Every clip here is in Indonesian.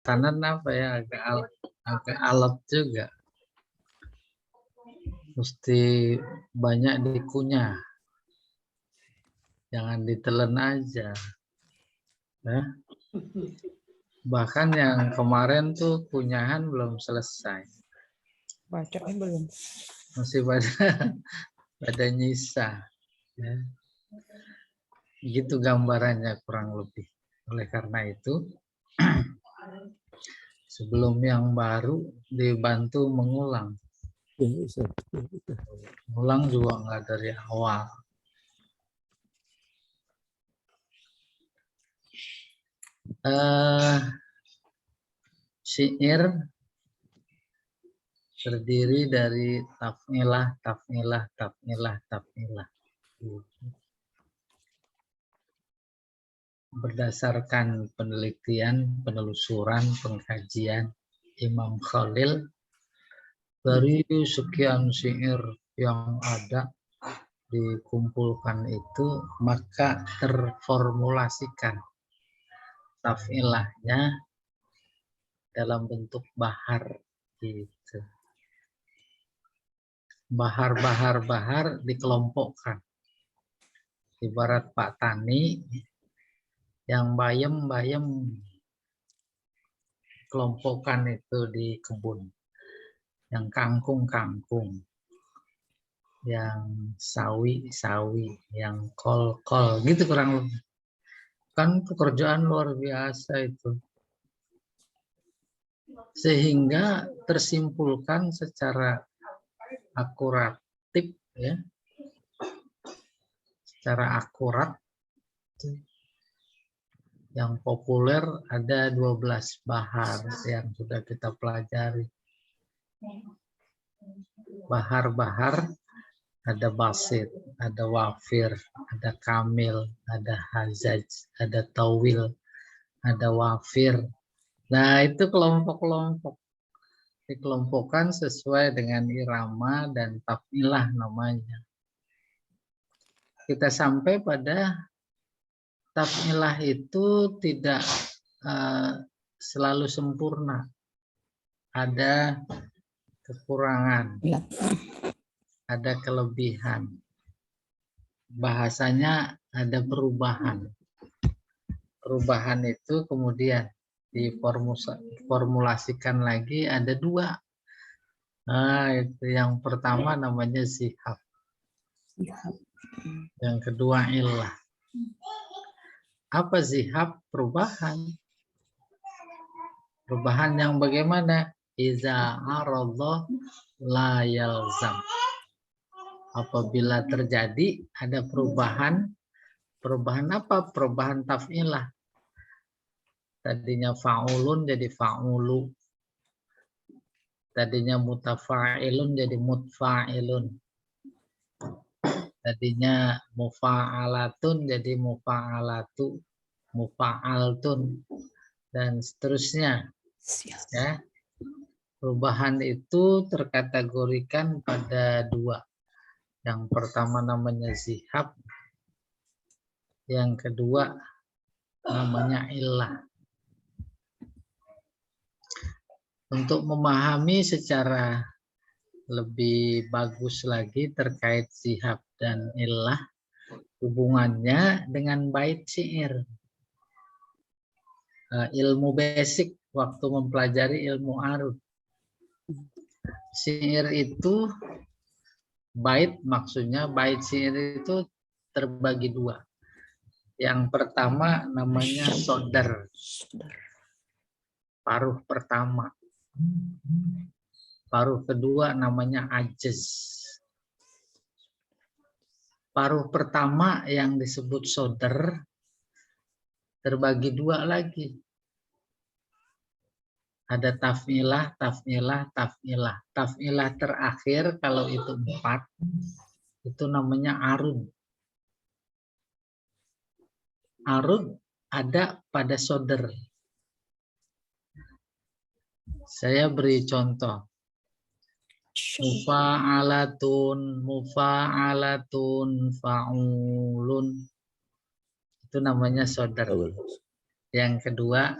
kanan apa ya, agak alot juga. Mesti banyak dikunyah. Jangan ditelan aja. Ya. Bahkan yang kemarin tuh kunyahan belum selesai. Bacanya belum. Masih pada nyisa. Ya. Gitu gambarannya kurang lebih. Oleh karena itu, sebelum yang baru dibantu mengulang. Ulang juga nggak dari awal. Syair terdiri dari taf'ilah, taf'ilah, taf'ilah, taf'ilah. Berdasarkan penelitian, penelusuran, pengkajian Imam Khalil, dari sekian syair yang ada dikumpulkan itu, maka terformulasikan taf'ilahnya dalam bentuk bahar gitu. Bahar dikelompokkan. Ibarat Pak Tani yang bayem-bayem kelompokkan itu di kebun. Yang kangkung-kangkung. Yang sawi-sawi, yang kol-kol, gitu kurang lebih. Kan pekerjaan luar biasa itu. Sehingga tersimpulkan secara akuratif, ya, secara akurat, yang populer ada 12 bahar yang sudah kita pelajari. Bahar-bahar ada basit, ada wafir, ada kamil, ada hazaj, ada tawil, ada wafir. Nah, itu kelompok-kelompok. Dikelompokkan sesuai dengan irama dan taf'ilah namanya. Kita sampai pada taf'ilah itu tidak selalu sempurna. Ada kekurangan, ada kelebihan. Bahasanya ada perubahan. Perubahan itu kemudian diformulasikan lagi ada dua. Nah, itu yang pertama namanya zihab. Yang kedua illah. Apa zihab? Perubahan. Perubahan yang bagaimana? Iza aradha la yalzam. Apabila terjadi ada perubahan. Perubahan apa? Perubahan taf'ilah. Tadinya fa'ulun jadi fa'ulu. Tadinya mutafa'ilun jadi mutfa'ilun. Tadinya mufa'alatun jadi mufa'alatu, mufa'altun, dan seterusnya. Ya. Perubahan itu terkategorikan pada dua. Yang pertama namanya zihab. Yang kedua namanya illah. Untuk memahami secara lebih bagus lagi terkait zihab dan illah, hubungannya dengan bait syair. Ilmu basic waktu mempelajari ilmu arud. Syair itu bait, maksudnya bait syair itu terbagi dua. Yang pertama namanya sodar, paruh pertama. Paruh kedua namanya ajaz. Paruh pertama yang disebut sodar terbagi dua lagi. Ada taf'ilah, taf'ilah, taf'ilah. Taf'ilah terakhir kalau itu 4, itu namanya arud. Arud ada pada sodar. Saya beri contoh. Mufa'alatun, mufa'alatun, fa'ulun. Itu namanya sodar. Yang kedua,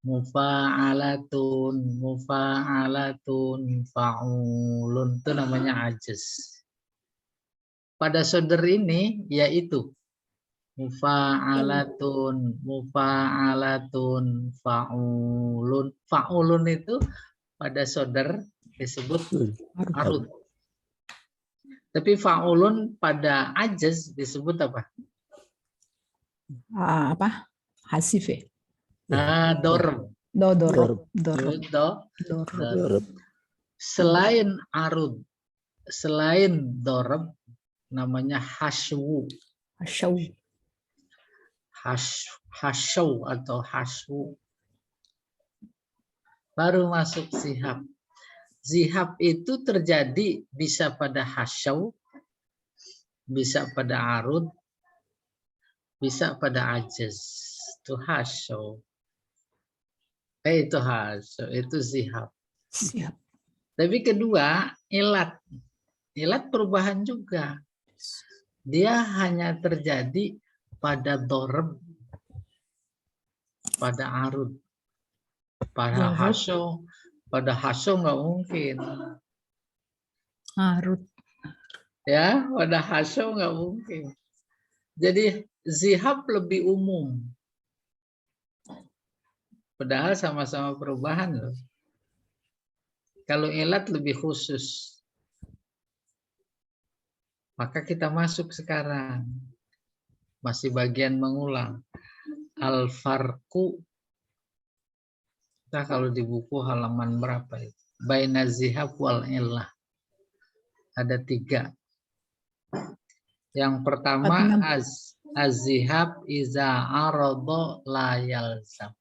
Mufa'alatun, mufa'alatun, fa'ulun. Itu namanya ajaz. Pada sodar ini yaitu mufa'alatun, mufa'alatun, fa'ulun. Fa'ulun itu pada sodar disebut arud. Tapi fa'ulun pada ajaz disebut apa? Apa? Hasif ya? Dorb. Dorob. Selain arud, selain dorb, namanya haswu. Hasyaw atau haswu. Baru masuk zihab. Zihab itu terjadi bisa pada hasyaw, bisa pada arud, bisa pada ajaz. Itu hasyaw. Itu hasyaw, itu zihab. Siap. Tapi kedua, ilat. Ilat perubahan juga. Dia hanya terjadi pada dorb, pada arud, pada hasyaw. Pada hasyaw nggak mungkin. Arud. Ya, pada hasyaw nggak mungkin. Jadi zihab lebih umum. Padahal sama-sama perubahan loh. Kalau ilat lebih khusus. Maka kita masuk sekarang. Masih bagian mengulang. Al-farqu. Nah, kalau di buku halaman berapa itu? Baina zihab wal illah. Ada 3. Yang pertama az-zihab iza arada la yalzam.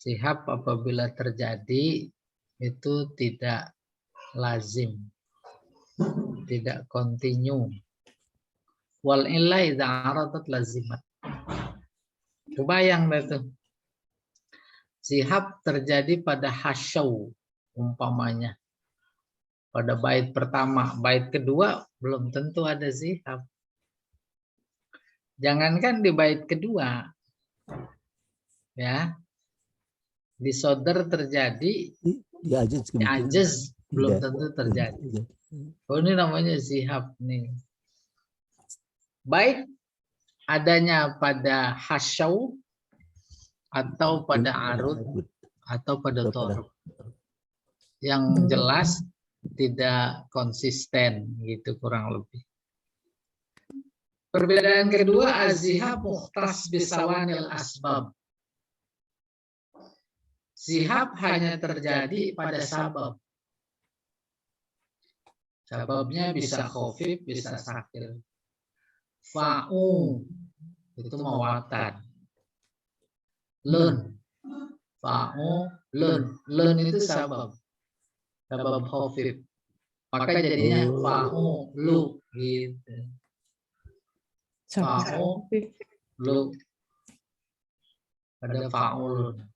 Zihab apabila terjadi itu tidak lazim. Tidak kontinu. Wal illah iza aradat lazimat. Kebayang itu. Zihab terjadi pada hasyaw umpamanya. Pada bait pertama, bait kedua belum tentu ada zihab. Jangankan di bait kedua, ya, di sodar terjadi, di ajaz belum tentu terjadi. Oh, ini namanya zihab nih. Baik adanya pada hasyaw atau pada arud atau pada dorb. Yang jelas tidak konsisten gitu kurang lebih. Perbedaan kedua, az-zihab mukhtas bisawanil asbab. Zihab hanya terjadi pada sabab. Sababnya bisa khafif, bisa sakil. Fa'u itu mawatan. Lun. Fa'u lun. Lun itu sabab. Sabab khafif. Maka jadinya fa'u lu gitu. Fa'u lu. Ada fa'ulun.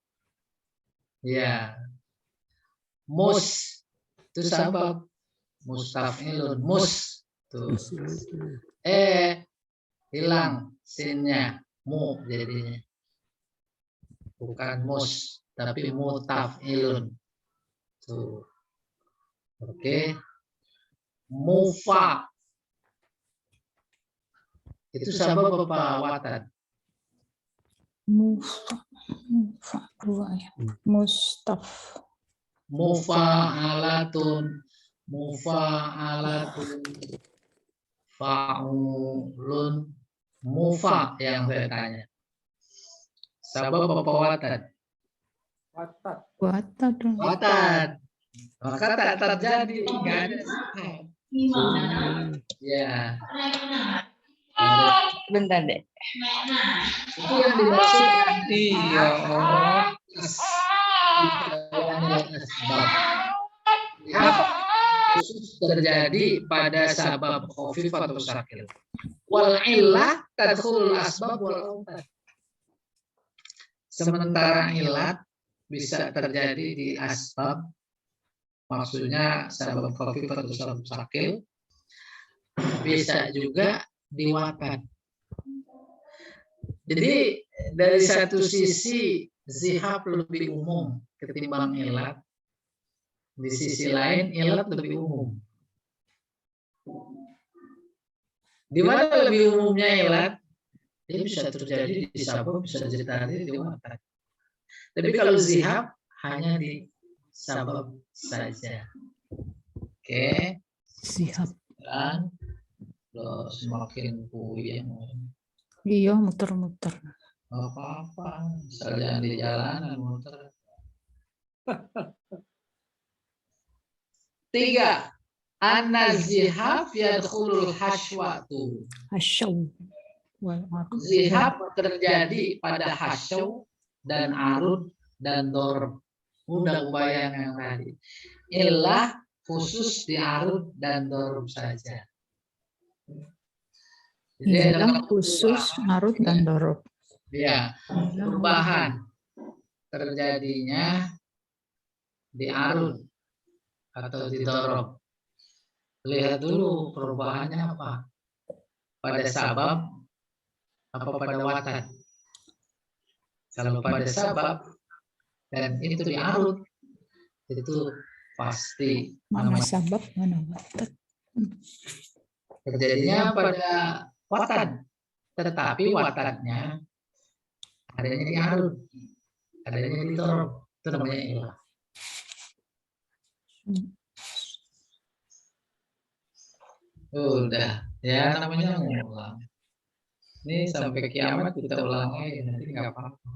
Ya. Mus itu sabab. Mustaf'ilun. Mus. Tuh. Hilang sinnya. Mu jadinya. Bukan mus, tapi mutaf'ilun. Tuh. Oke. Mufa. Itu sabab apa watan? Mufa dua ya. Mustaf. Mufa'alatun. Mufa'alatun. Fa'ulun. Mufa yang saya tanya. Sabab apa watan? Watan. Maka tak terjadi. Enggak ada. Ya. Bentar deh. Itu yang dimaksud nanti. Ya khusus terjadi pada sabab khafif atau sakil. Wal illah tadkhulul asbab wal awqat. Sementara ilat bisa terjadi di asbab, maksudnya sabab khafif atau sabab sakil, bisa juga di watan. Jadi dari satu sisi zihab lebih umum ketimbang ilat. Di sisi lain ilat lebih umum. Di mana lebih umumnya ilat? Dia bisa terjadi di sabab, bisa terjadi di watat. Tapi kalau zihab hanya di sabab saja. Oke. Zihab. Dan semakin puyeng. Iya, muter-muter. Apa-apa, misalnya di jalanan muter. 3. An-zihab yadkhulul hashwatu. Hasyaw. Zihab terjadi pada hasyaw dan arud dan dorb. Udah bayang yang tadi. Ilah khusus di arud dan dorb saja. Ilah khusus arud dan dorb. Ya, perubahan terjadinya di arud atau di dorb. Lihat dulu perubahannya apa. Pada sabab apa pada watan. Kalau pada sabab dan itu di arud, itu pasti Mana sabab, mana watan. Terjadinya pada watan. Tetapi watannya adanya di arud, adanya di dorb. Itu namanya ilah. Udah, ya namanya mengulang. Ini sampai kiamat kita ulang lagi, nanti nggak apa-apa.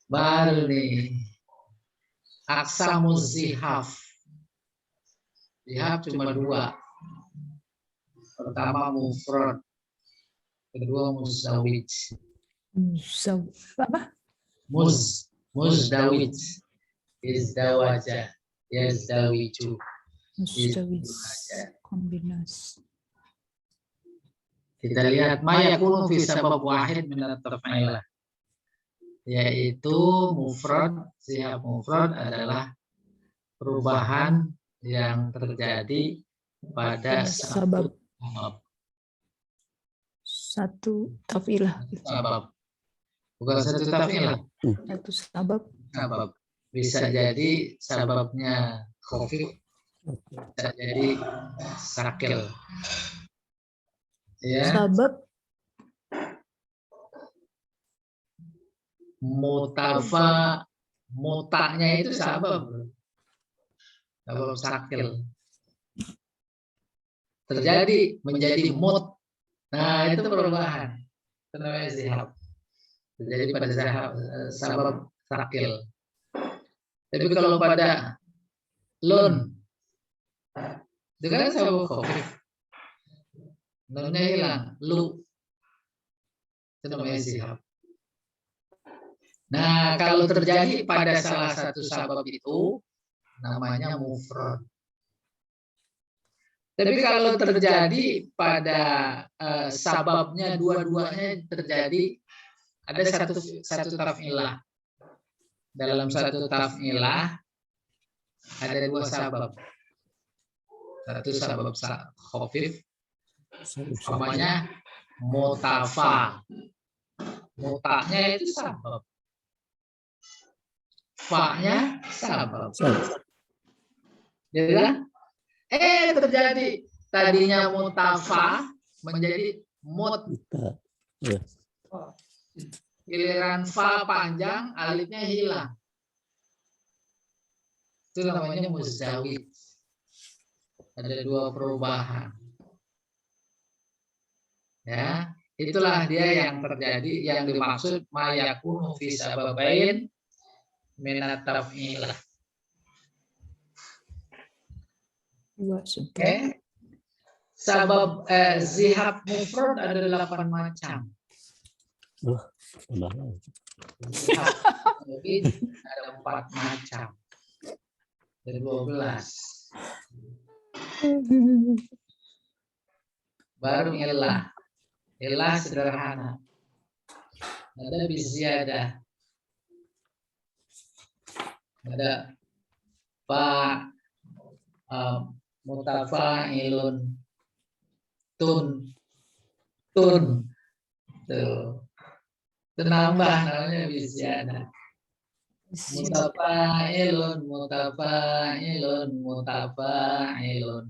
Baru nih, aksamuz zihab. Zihab cuma 2. Pertama mufrad, kedua muzawij. Apa? Muzdawij. Izdawaja, yazdawiju. Mustawij. Kombinasi. Kita lihat ma yakunu fi sabab wahid min at-taf'ilah. Yaitu mufrad, zihab mufrad adalah perubahan yang terjadi pada sabab. Satu tafilah. Sabab. Bukan satu tafilah. Satu sabab. Sabab. Bisa jadi sababnya khafif, bisa jadi sakil. Ya. Sabab mutafa, mutanya itu sabab sakil. Terjadi menjadi mut. Nah, itu perubahan. Itu namanya zihab. Terjadi pada sabab sakil. Tapi kalau pada lun, itu kan sabab khafif. Nunnya hilang, lu. Itu namanya zihab. Nah, kalau terjadi pada salah satu sabab itu, namanya mufrad. Tapi kalau terjadi pada sababnya dua-duanya terjadi, ada satu taf'ilah. Dalam satu taf'ilah ada 2 sabab. Satu sabab khafif, namanya mutafa. Mutanya itu sabab. Fa-nya sabab. Jadi kan? Terjadi tadinya mutafa menjadi mut. Giliran fa panjang, alifnya hilang. Itu namanya muzdawij. Ada 2 perubahan. Ya, itulah dia yang terjadi, yang dimaksud ma yakunu fi sababain minat taf'ilah. Oke. Sabab zihab mufrad ada 8 macam. Zihab ada 4 macam. Ada 12. Baru ilah. Ilah sederhana. Ada biziyadah. Ada fa mutafa'ilun, tun tuh Itu nambah namanya biziadah. Mutafa'ilun, mutafa'ilun, mutafa'ilun.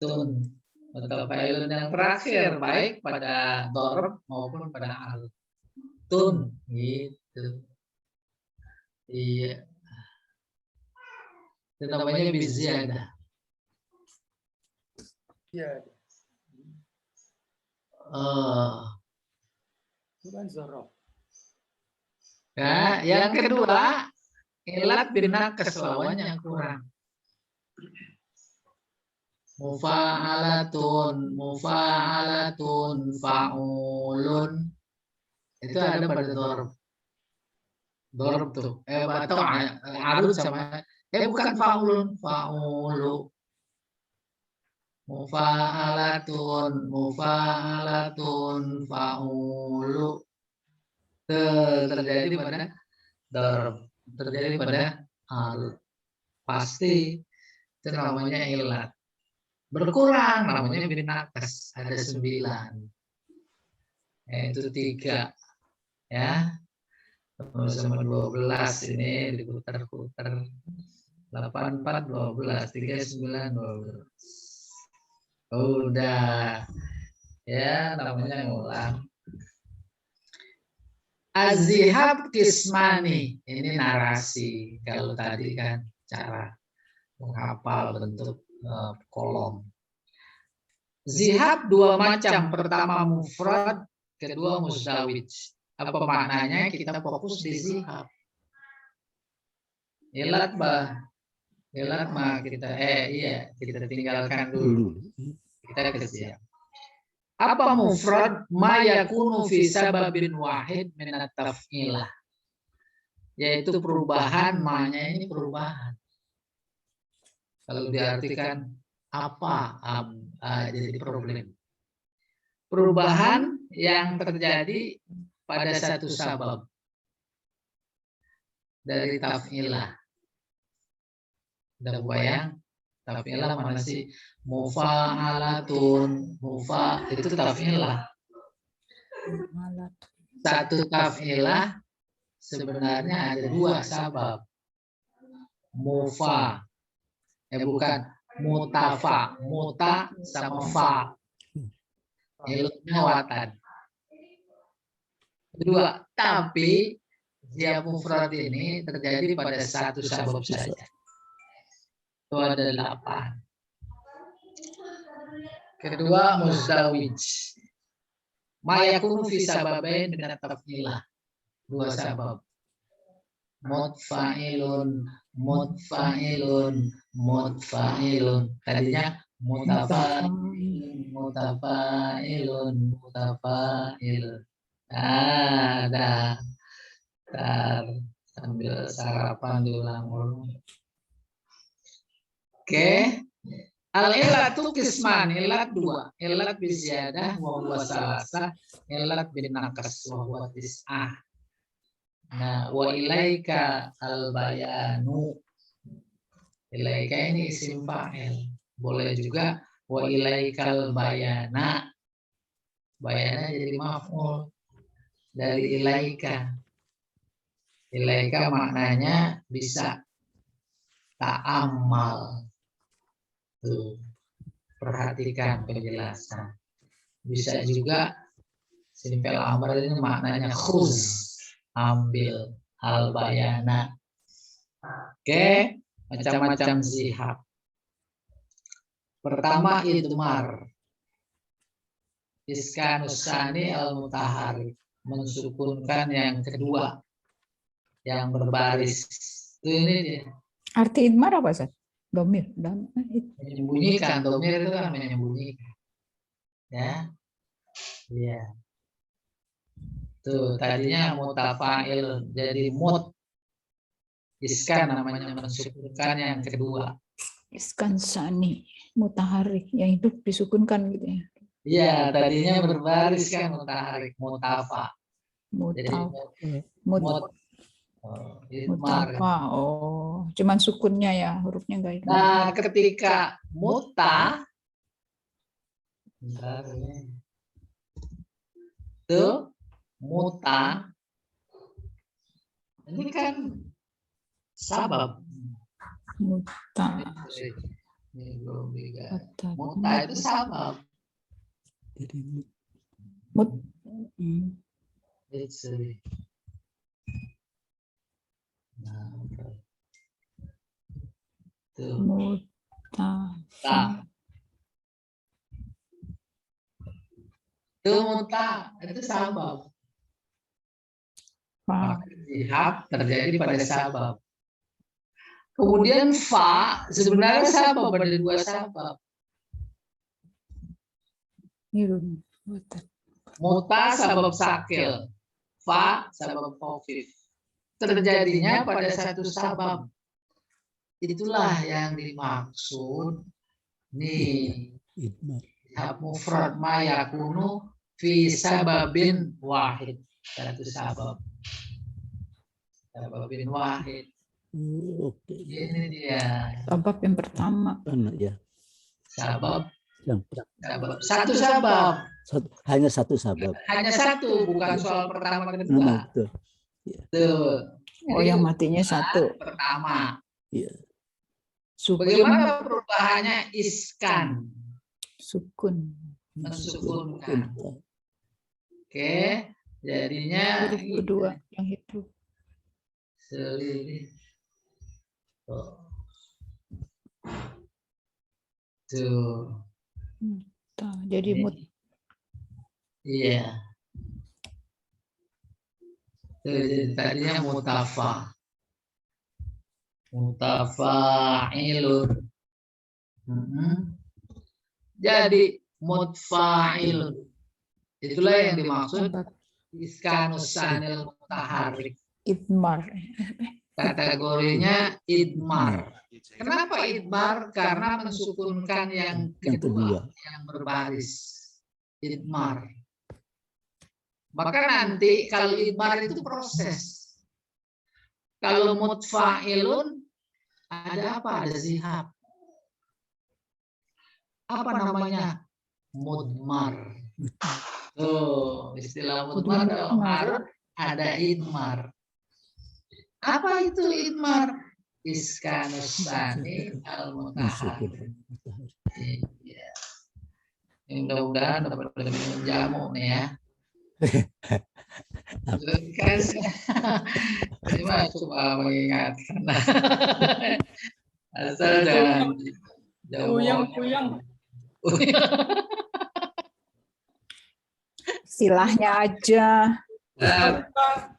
Tun. Mutafa'ilun yang terakhir baik pada dorb maupun pada al. Tun gitu. Iya. Itu namanya biziadah. Iya. Bukan zorof. Ya, yang kedua ilat binakas lawannya kurang. Mufa'alatun, mufa'alatun, fa'ulun. Itu ada pada dorb. Dorb tuh. Atau arud sama. Bukan fa'ulun, fa'ulu. Mufa'alatun, mufa'alatun, fa'ulu. Terjadi pada dorb. Terjadi pada arud. Pasti itu namanya ilat. Berkurang namanya binakas, ada 9. Itu 3 ya. Sama 12 ini diputar-putar. 8 4 12 3 9 12. Udah. Ya, namanya ngulang. Az-zihab kismani, ini narasi. Kalau tadi kan cara menghafal bentuk kolom. Zihab 2 macam, pertama mufrad, kedua muzawij. Apa maknanya? Kita fokus di zihab. Ilat mah kita kita tinggalkan dulu. Kita ke zihab. Apa mufrad? Ma yakunu fi sababin wahid min at-taf'ilah. Yaitu perubahan, ma-nya ini perubahan. Kalau diartikan apa jadi problem. Perubahan yang terjadi pada satu sabab dari taf'ilah. Udah bayang taf'ilah mana sih? Mufa'alatun, itu taf'ilah. Satu taf'ilah sebenarnya ada 2 sabab. Mufa, bukan mutafa, muta sama fa. Ilmunya watan. Kedua, tapi zihab mufrad ini terjadi pada satu sabab saja. Itu ada 8. Kedua, muzawij. Ma yakunu fi sababain min at-taf'ilah. 2 sabab. Mutfa'ilun, mutfa'ilun, mutfa'ilun. Tadinya mutafa'ilun, mutafa'ilun, mutafa'ilun. Ada. Sambil sarapan diulang-ulang. Oke. Al-ilatu qisman, ilat 2. Ilat biziyadah wa huwa salasah, ilat binakas wa huwa tis'ah. Nah, wa ilaika al-bayanu. Ilaika ini isim fa'il. Boleh juga wa ilaikal bayana. Bayana jadi maf'ul dari ilaika. Ilaika maknanya bisa ta'ammal. Tuh, perhatikan penjelasan. Bisa juga simpel amr ini maknanya khuz, ambil, al bayana. Oke, macam-macam zihab. Pertama idmar. Iskanus sani al mutaharik, mensukunkan yang kedua yang berbaris. Ini dia. Arti idmar apa, Ustaz? Domir. Menyembunyikan, domir itu kan menyembunyikan. Ya. Iya. Tuh, tadinya mutafa'il jadi mut. Iskan namanya mensukunkan yang kedua. Iskan sani, mutaharik, yang hidup disukunkan gitu ya. Iya, tadinya berbaris kan mutaharik, mutafa. Mutafa. Oh, cuman sukunnya ya, hurufnya enggak itu. Nah, ketika muta tuh muta ini kan sabab. Muta. Muta itu sabab. Muta. Muta itu sabab. Zihab terjadi pada sabab. Kemudian fa sebenarnya sabab, ada dua sabab. Muta sabab sakil, fa sabab khafif. Terjadinya pada satu sabab. Itulah yang dimaksud nih. Mufrad ma yakunu fi sababin wahid. Satu sabab. Sababin wahid. Ini dia. Sabab yang pertama. Ya. Sabab. Satu sabab. Hanya satu sabab. Hanya satu, bukan soal pertama kedua. Betul. Tuh. Oh, yang matinya satu. Pertama. Ya. Bagaimana perubahannya iskan? Sukun. Mensukunkan. Oke, jadinya Huruf kedua yang itu. Selilih. Tuh. Jadi mut. Iya. Jadi tadinya mutafa. Mutafa'ilun. Jadi mutfa'ilun. Itulah yang dimaksud iskanus sanil mutaharrik. Idmar. Kategorinya idmar. Kenapa idmar? Karena mensukunkan yang kedua, yang berbaris. Idmar. Maka nanti kalau idmar itu proses. Kalau mutfa'ilun ada apa? Ada zihab. Apa namanya? Mudmar. Istilah mudmar dalam Arab ada idmar. Apa itu idmar? Iskanus sani al-mutaharrik. Iya. Mudah-mudahan dapat minum jamu nih ya. Cuma mengingatkan. Asal jangan Puyang. Istilahnya aja.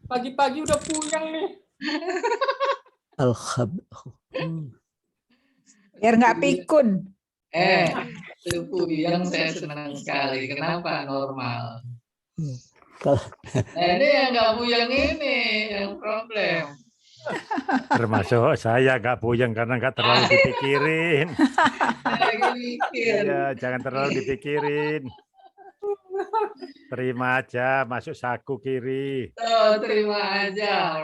Pagi-pagi udah puyang nih. Biar nggak pikun. Itu puyang saya senang sekali. Kenapa? Normal. Nah, ini yang nggak puyang ini yang problem. Termasuk saya nggak puyeng karena nggak terlalu dipikirin. Ya, jangan terlalu dipikirin. Terima aja, masuk saku kiri. Terima aja.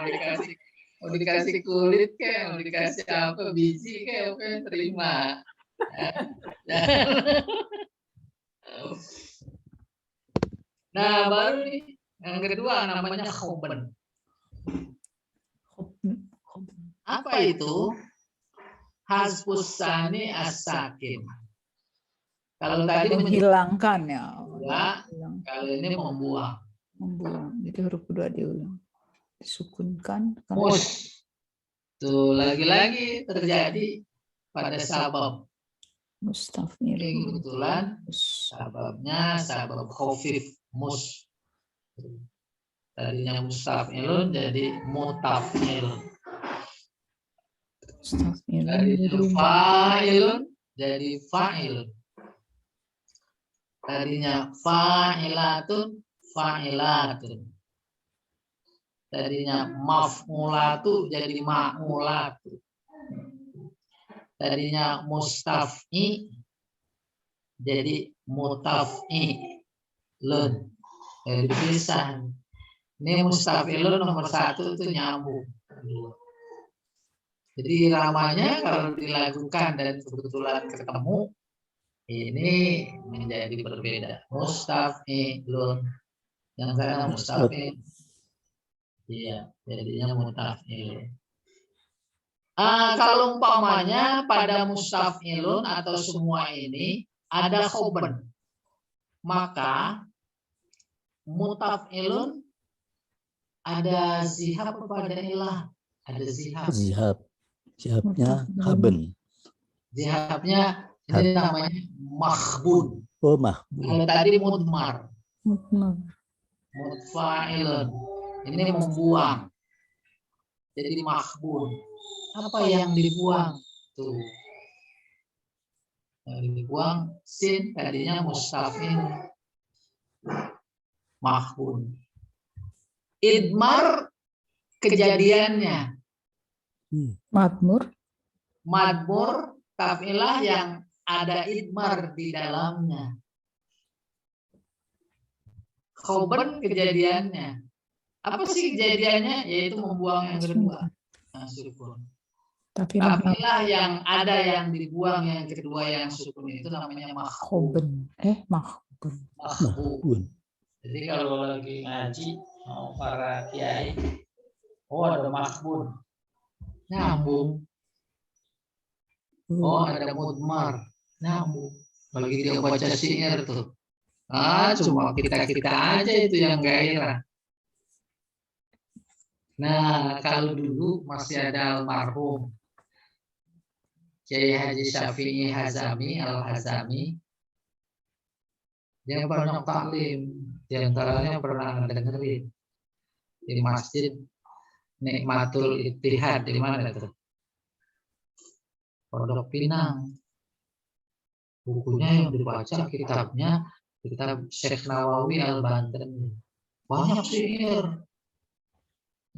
Mau dikasih kulit kayak, mau dikasih apa biji kayak, oke terima. Nah baru nih yang kedua namanya khoben. Apa itu? Hasbus sani as-sakin. Kalau tadi Menghilangkan ya. Kalau ini membuang. Membuang. Jadi huruf kedua diulang. Disukunkan. Mus. Tuh lagi-lagi terjadi pada sabab. Mustafil. Kebetulan sababnya sabab khafif mus. Tadinya mustafilun jadi mutafilun. Tadinya fa'ilun jadi fa'ilun. Tadinya fa'ilatun fa'ilatun. Tadinya maf'ulatu jadi ma'ulatu. Tadinya mustaf'i jadi mutaf'ilun. Jadi dipisah. Ini mustaf'ilun nomor 1 itu nyambung. Jadi ramanya kalau dilakukan dan kebetulan ketemu, ini menjadi berbeda. Mustaf'ilun. Yang karena mustafil. Iya, jadinya mutafil. Kalau umpamanya pada mustafilun atau semua ini ada khoben, maka mutafilun ada zihab pada ilah, ada zihab. Zihab. Zihabnya haben. Zihabnya ini namanya makhbun. Oh, mahbun. Kalau tadi mudmar, Mutmar. mutfa'ilun, ini membuang. Jadi makhbun. Apa yang dibuang? Tuh. Yang dibuang sin tadinya mustafil. Makhbun. Idmar kejadiannya. Madmur. Madmur tafilah yang ada idmar di dalamnya. Khoben kejadiannya. Apa sih kejadiannya? Yaitu membuang yang kedua. Nah, sukun. Tafilah yang ada yang dibuang yang kedua yang sukun itu namanya makhbun. Makhbun. Makhbun. Jadi kalau lagi ngaji mau para kiai, ada makhbun. Nyambung. Ada mudmar. Nyambung. Bagi dia baca syair tuh. Cuma kita aja itu yang gairah. Nah, kalau dulu masih ada almarhum Kiai Haji Syafi'i Hazami Al-Hazami, dia banyak taklim, diantaranya pernah dengerin di Masjid Nikmatul Ittihad, di mana itu? Pondok Pinang. Bukunya yang dibaca, kitab Syekh Nawawi Al-Banten. Banyak syair.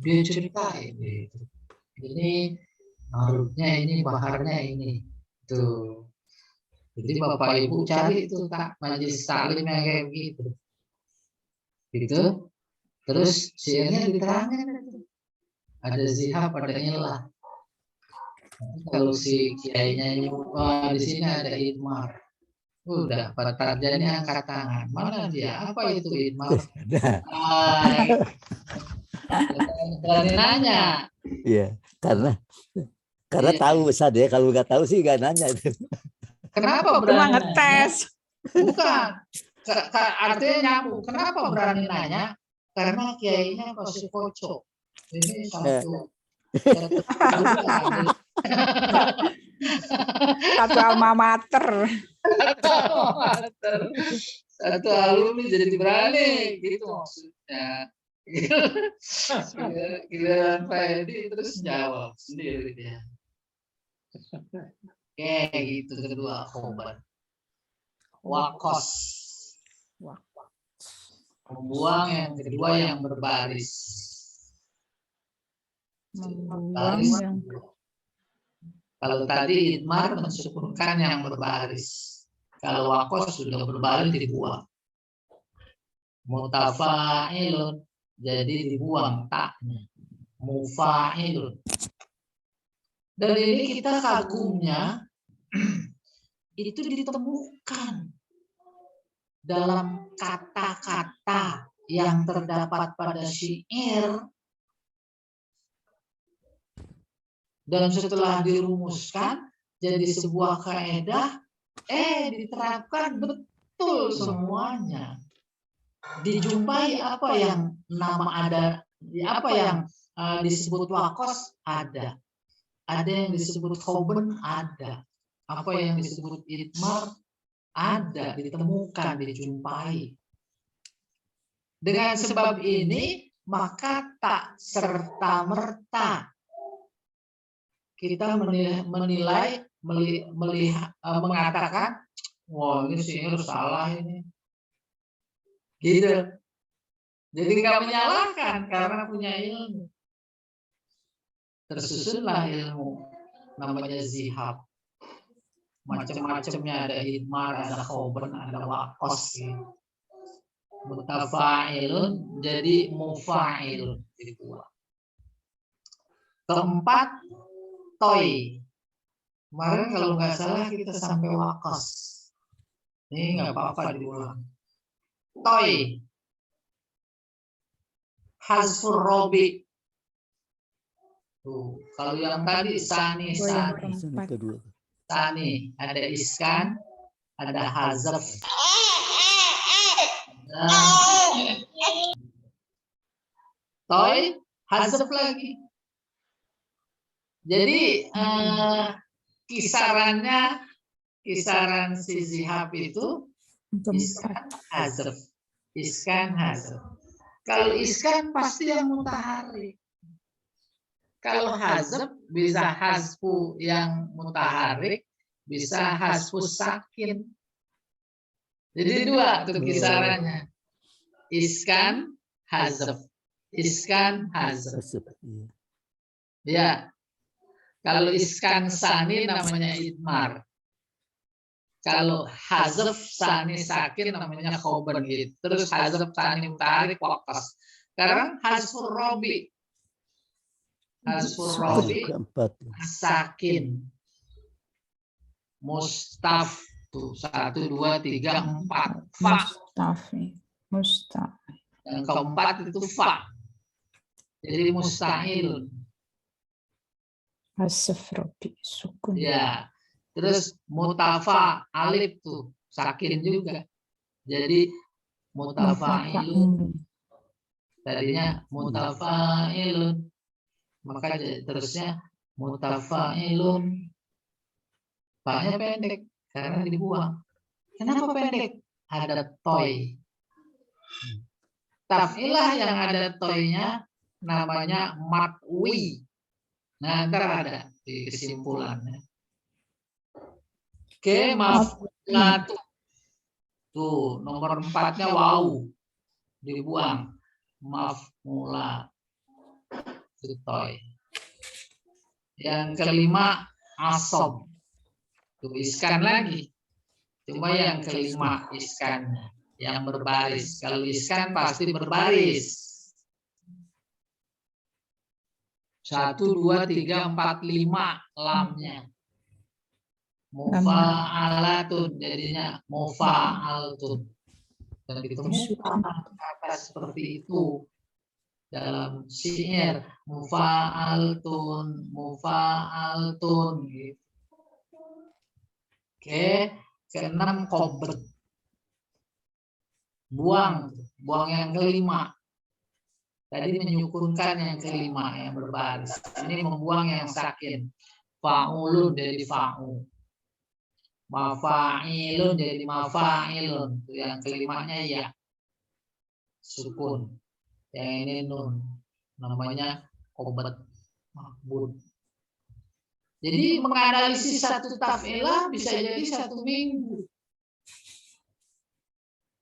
Dia ceritain gitu. Ini harusnya ini baharnya ini. Tuh. Jadi Bapak Ibu cari itu Kak, majelis taklim yang kayak begitu. Gitu. Terus syairnya diterangkan. Ada zihab, ada ilah. Kalau si kiainya di sini ada idmar. Udah, Pak Tarjani angkat tangan. Mana dia? Apa itu idmar? Berani nanya. Iya, karena tahu Ustaz ya, kalau nggak tahu sih nggak nanya. Kenapa berani ngetes? Bukan. Artinya nyambung. Kenapa berani nanya? Karena kiainya pasti kocok. Ini Satu alma mater. Satu alumni jadi berani, gitu maksudnya. Giliran Pak Edi terus jawab sendiri dia. Oke, gitu kedua khobar. Wakos. Membuang yang kedua yang berbaris. Baris. Kalau tadi idmar mensukunkan yang berbaris. Kalau wakos sudah berbaris dibuang. Mutafa'ilun jadi dibuang taknya. Mufa'ilun. Dan ini kita kagumnya itu ditemukan dalam kata-kata yang terdapat pada syair. Dan setelah dirumuskan jadi sebuah kaidah, diterapkan betul semuanya. Dijumpai apa yang disebut wakos ada yang disebut khoben ada, apa yang disebut idmar ada, ditemukan, dijumpai. Dengan sebab ini maka tak serta-merta kita mengatakan, wah ini syair salah ini. Gitu. Jadi nggak menyalahkan karena punya ilmu. Tersusunlah ilmu, namanya zihab. Macam-macamnya, ada idmar, ada khoben, ada wakos. Mutafa'ilun jadi mufa'ilun. Jadi dua. Keempat, toy. Kemarin kalau nggak salah kita sampai wakos. Ini nggak apa-apa diulang. Toy. hazfur robi. Tuh, kalau yang tadi sani, Oh, yang sani, keempat. Kedua. sani, ada iskan, ada hazaf, ada toy, hazaf lagi. Jadi kisaran si zihab itu iskan hazaf, iskan hazaf. Kalau iskan pasti yang mutaharik. Kalau hazaf bisa hasfu yang mutaharik, bisa hasfu sakin. Jadi dua tuh kisarannya. Iskan hazaf, iskan hazaf. Asap, iya. Ya. Kalau iskan sani namanya idmar. Kalau hazaf sani sakin namanya khobar gitu. Terus hazaf sani mutaharik wakas. Sekarang hazfur robi. Hazfur robi Keempat. sakin. Mustaf tuh 1 2 3 4 fa. Mustafi. Mustafi. Yang keempat itu fa. Jadi mustahil. Hasf robi sukun. Ya. Terus mutafa alif tuh sakin juga. Jadi mutafailun. Tadinya mutafailun. Maka terusnya mutafailun. Fa-nya pendek karena dibuang. Kenapa pendek? Ada toy. Taf'ilah yang ada toynya namanya matwi. Nah, ntar ada di kesimpulannya. Oke, maf'ulatu. Tuh, nomor 4-nya waw. Dibuang. Maf'ula. Itu toy. Yang kelima asob. Tuh, iskan lagi. Cuma yang kelima iskannya. Yang berbaris. Kalau iskan pasti berbaris. 1, 2, 3, 4, 5 lamnya. Mufa'alatun jadinya mufa'altun. Dan ditemukan kata seperti itu dalam syair mufa'altun, mufa'altun gitu. Oke, keenam qobd. Buang yang kelima. Tadi menyukunkan yang kelima yang berbaris. Ini membuang yang sakin. Fa'ulun jadi fa'u. Mafa'ilun jadi mafa'ilun. Yang kelimanya ya. Sukun. Yang ini nun. Namanya qobd mahbud. Jadi menganalisis satu taf'ilah bisa jadi 1 minggu.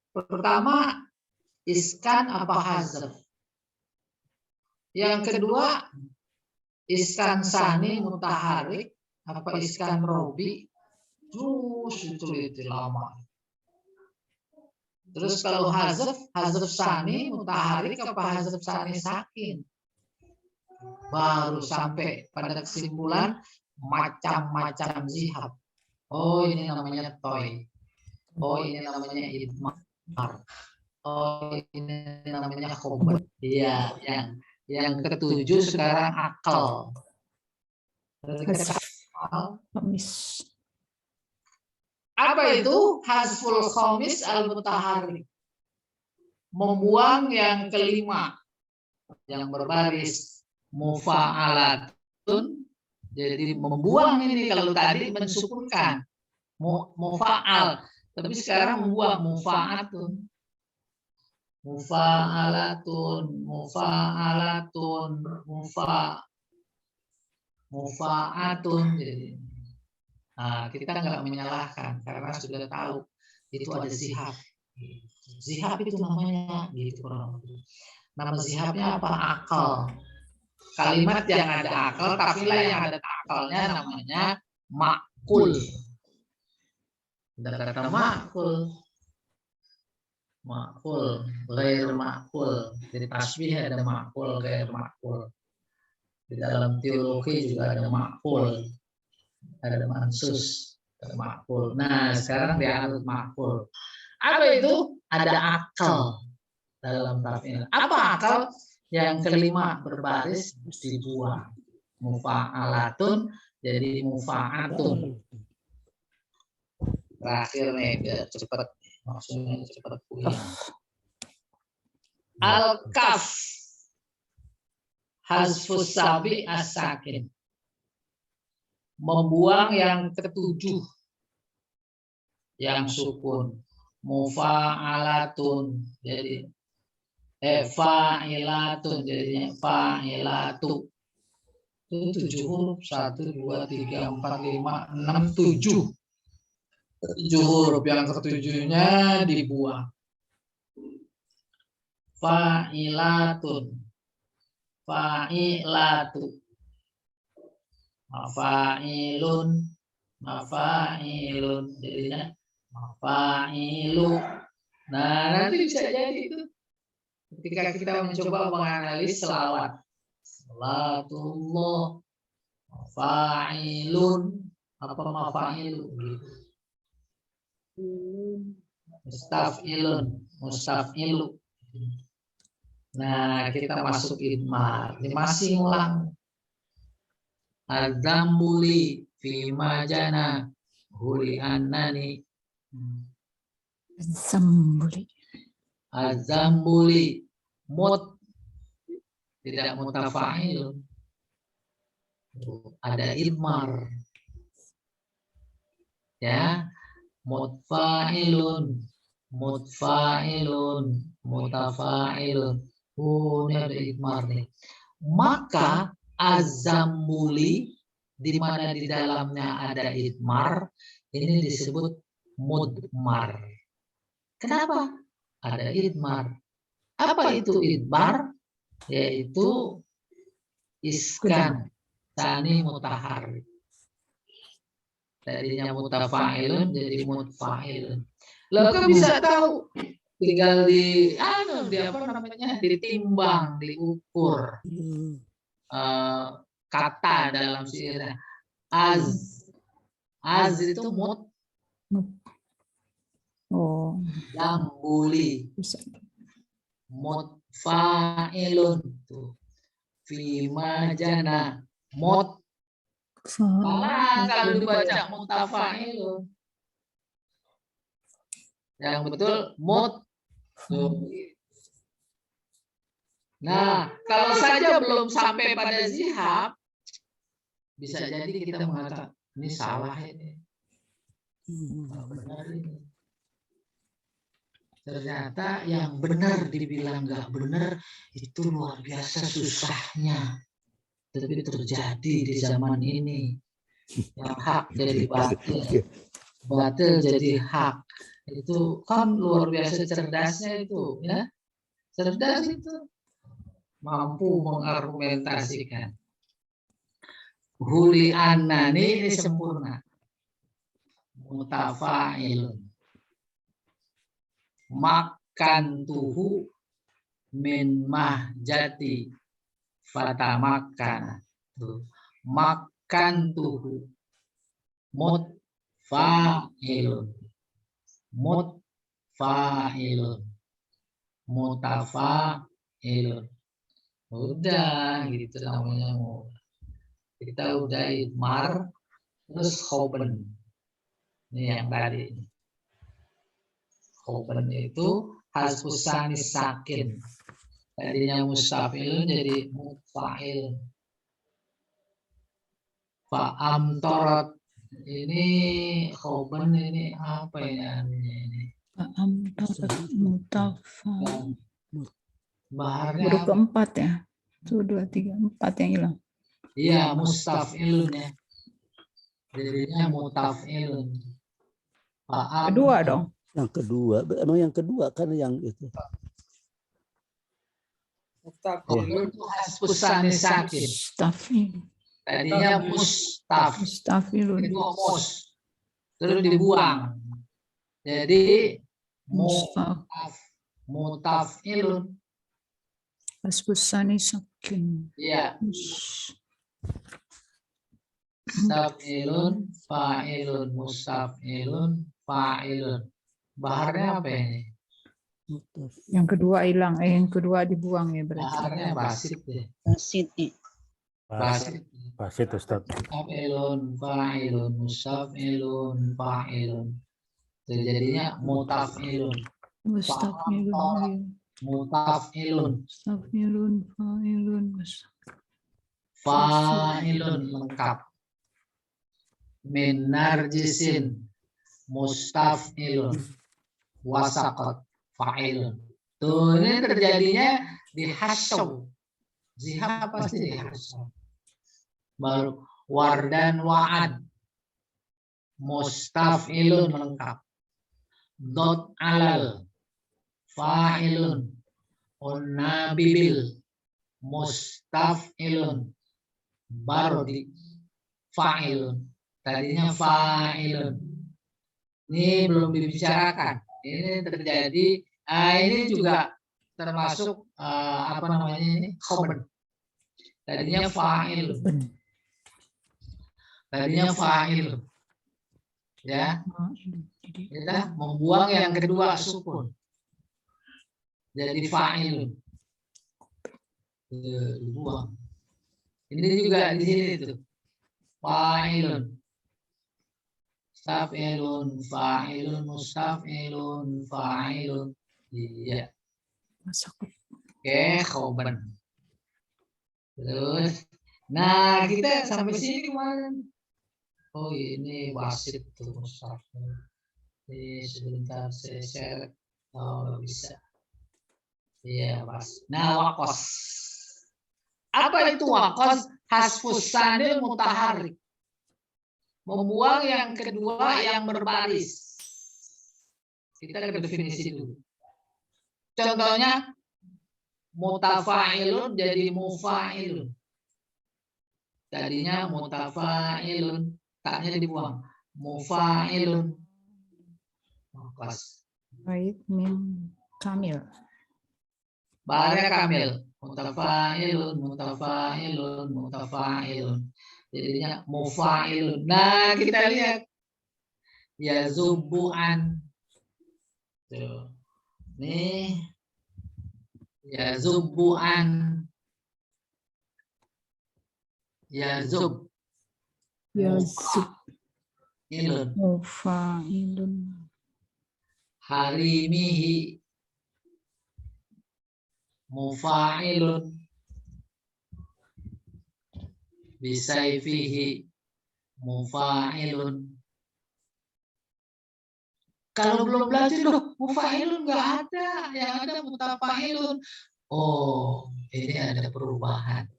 Pertama, iskan apa hazaf. Yang kedua, iskan sani mutaharik apa iskan robi. Terus itu lama. Terus kalau hazaf sani mutaharik apa hazaf sani sakin. Baru sampai pada kesimpulan macam-macam zihab. Oh, ini namanya toy. Oh, ini namanya idmar. Oh, ini namanya khobar. Iya, yang ketujuh sekarang akal. Khamis. Apa itu? Hasful khamis al-mutaharik. Membuang yang kelima. Yang berbaris. Mufa'alatun. Jadi membuang ini kalau tadi mensukunkan. Mufa'al. Tapi sekarang membuang mufa'atun. Mufa'alatun. Mufa'alatun. Mufa'atun. Jadi nah, kita nggak menyalahkan karena sudah tahu itu ada zihab. Zihab itu namanya gitu kurang lebih. Nama zihabnya apa? Akal. Kalimat yang ada akal, kafilah yang ada akalnya namanya makul. Ada kata makul. Makul, ghair makul. Jadi tasbih ada makul, ghair makul. Di dalam teologi juga ada makul. Ada mansus, ada makul. Nah, sekarang dianut makul. Apa itu? Ada akal dalam tafsir. Apa akal? yang kelima berbaris dibuang. Mufa'alatun jadi mufa'atun. Terakhir nih biar cepat, maksudnya cepat pulih. Al-kaf hasfus sabi as-sakin. Membuang yang ketujuh yang sukun. Mufa'alatun jadi fa'ilatun jadinya fa'ilatu. Itu 7 huruf. 1, 2, 3, 4, 5, 6, 7. 7 huruf yang ketujuhnya dibuang. Fa'ilatun, fa'ilatu, mafa'ilun, mafa'ilun, jadinya mafa'ilu. Nah, nanti bisa jadi itu ketika kita mencoba menganalisis selawat. Salatullah, mafa'ilun, apa mafa'ilu gitu. Mustaf'ilun, mustaf'ilu. Nah, kita masuk idmar. Ini masih ngulang. Adzambuli fi majana huli annani. Zambuli. Adzambuli mut tidak mutafa'il. Ada idmar. Ya, mutfa'ilun, mutfa'ilun, mutafa'ilun. Oh, ini ada idmar nih. Maka azambuli di mana di dalamnya ada idmar, ini disebut mudmar. Kenapa? Ada idmar. Apa itu idmar? Yaitu iskan tani mutaharrik. Tadinya mutafa'ilun jadi mutfa'ilun. Lo kok bisa tahu? Tinggal di apa namanya? Ditimbang, diukur. Kata dalam syairnya. Az itu mut. Oh, Zambuli. Mutfa'ilun. Fi majana. Mut. Kalau dibaca mutafa'ilun. Yang betul mut. Nah, kalau saja belum sampai pada zihab, bisa jadi kita mengatakan ini salah ini. Benar ini. Ternyata yang benar dibilang nggak benar itu luar biasa susahnya. Tapi terjadi di zaman ini. Yang hak jadi batil. Batil jadi hak. Itu kan luar biasa cerdasnya itu, ya. Cerdas itu. Mampu mengargumentasikan. Huli annani ini sempurna. Mutafa'ilun. Makan tuhu min mahjati fatamakkana. Makan tuhu mutfa'ilun. Mutfa'ilun. Mutafa'ilun. Udah gitu namanya. Kita udah idmar terus khoben. Ini yang tadi. Khoben itu hasfusani sakin. Tadinya mustafilun jadi mutfa'il. Fa'amtorot. Ini khoben ini apa ini? Fa'amtorot mutafa. Baharnya Huruf keempat ya. 1, 2, 3, 4 yang hilang. iya, mustafilun ya. Jadinya mutafilun. Kedua dong. Yang kedua, emang yang kedua kan yang itu. Mustafilun itu hasfusani sakin. Mustafil. Tadinya mustaf. Mustafilun. Itu mus. Terus dibuang. Jadi mustaf. Mutafilun. Hasbusani sakin. Iya. Mustafilun, fa'ilun, mustafilun, fa'ilun. Baharnya apa ini? Yang kedua hilang, yang kedua dibuang ya berarti. Baharnya basit ya. Basit. Basit. Basit Ustaz. Mustaf'ilun, fa'ilun, mustaf'ilun, fa'ilun. Jadinya mutaf'ilun. Mustafilun, Mutaf'ilun. mustafilun, fa'ilun, Fa'ilun lengkap. Min narjisin mustaf'ilun wasaqat fa'ilun. Tuh ini terjadinya di hasaw. Zihab pasti di hasaw. Baru wardan wa'ad mustaf'ilun lengkap. Dot alal fa'ilun unabibil mustaf'ilun baru di fa'ilun. Tadinya fa'ilun. Ini belum dibicarakan. Ini terjadi. Ini juga termasuk apa namanya ini khobar. Tadinya fa'ilun. Tadinya fa'ilun. Ya. Kita membuang yang kedua sukun. Jadi fa'ilun. Dibuang. Ini juga di sini tuh. Fa'ilun. Mustaf'ilun, fa'ilun, mustaf'ilun, fa'ilun. Iya. Oke, khoban. Terus, nah kita sampai sini kemarin. Oh ini basit tuh mustaf'il. Ini sebentar saya share. Oh bisa. Iya basit. Nah wakos. Apa itu wakos? Hasfus sanil mutaharrik. Membuang yang kedua yang berbaris. Kita ke definisi dulu. Contohnya mutafa'ilun jadi mufa'ilun. Tadinya mutafa'ilun, taknya dibuang. Mufa'ilun. Pas. Baik, mim kamil. Baharnya kamil. Mutafa'ilun, mutafa'ilun, mutafa'ilun. Jadinya mufa'ilun. Nah, kita lihat. Ya zubu'an. Tuh. Nih. Ya zubu'an. Ya zub. Yazub, Ilun. mufa'ilun, Harimihi. Mufa'ilun. Bisaifihi mufa'ilun. Kalau belum belajar loh, mufa'ilun nggak ada, yang ada mutafa'ilun. Oh, ini ada perubahan.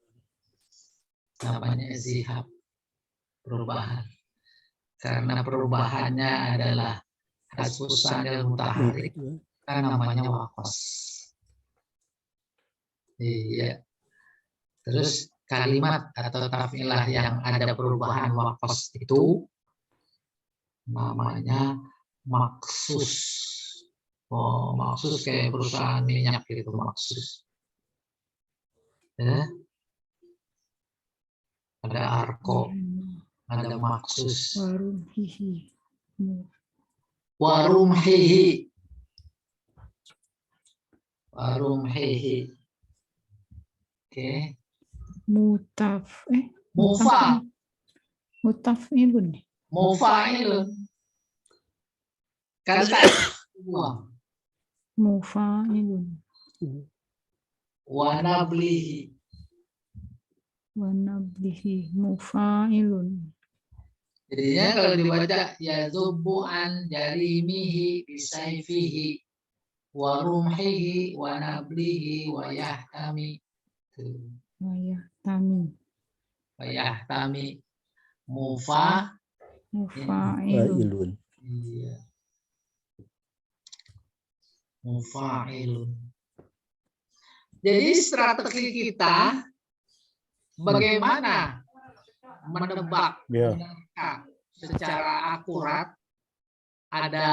Namanya zihab. Perubahan. Karena perubahannya adalah hasfus sanil mutaharrik. Kan namanya wakos. Iya. Terus kalimat atau taf'ilah yang ada perubahan wakos itu namanya maksus. Oh, maksus kayak perusahaan minyak gitu, maksus. Ya. Ada arko, ada maksus. warumhihi, Warumhihi. Warumhihi. Oke. Mufa. Mutaf'ilun. Mufa'ilun. Kan buang. Mufa'ilun. Wanablihi. Wanablihi mufa'ilun. Jadinya kalau dibaca ya zubu'an jarimihi bisaifihi wa rumhihi wa nablihi wa yahtami. Wayahtami. Wa yahtami. Mufa. Mufa'ilun. Iya. Mufa'ilun. Jadi strategi kita bagaimana menebak secara akurat ada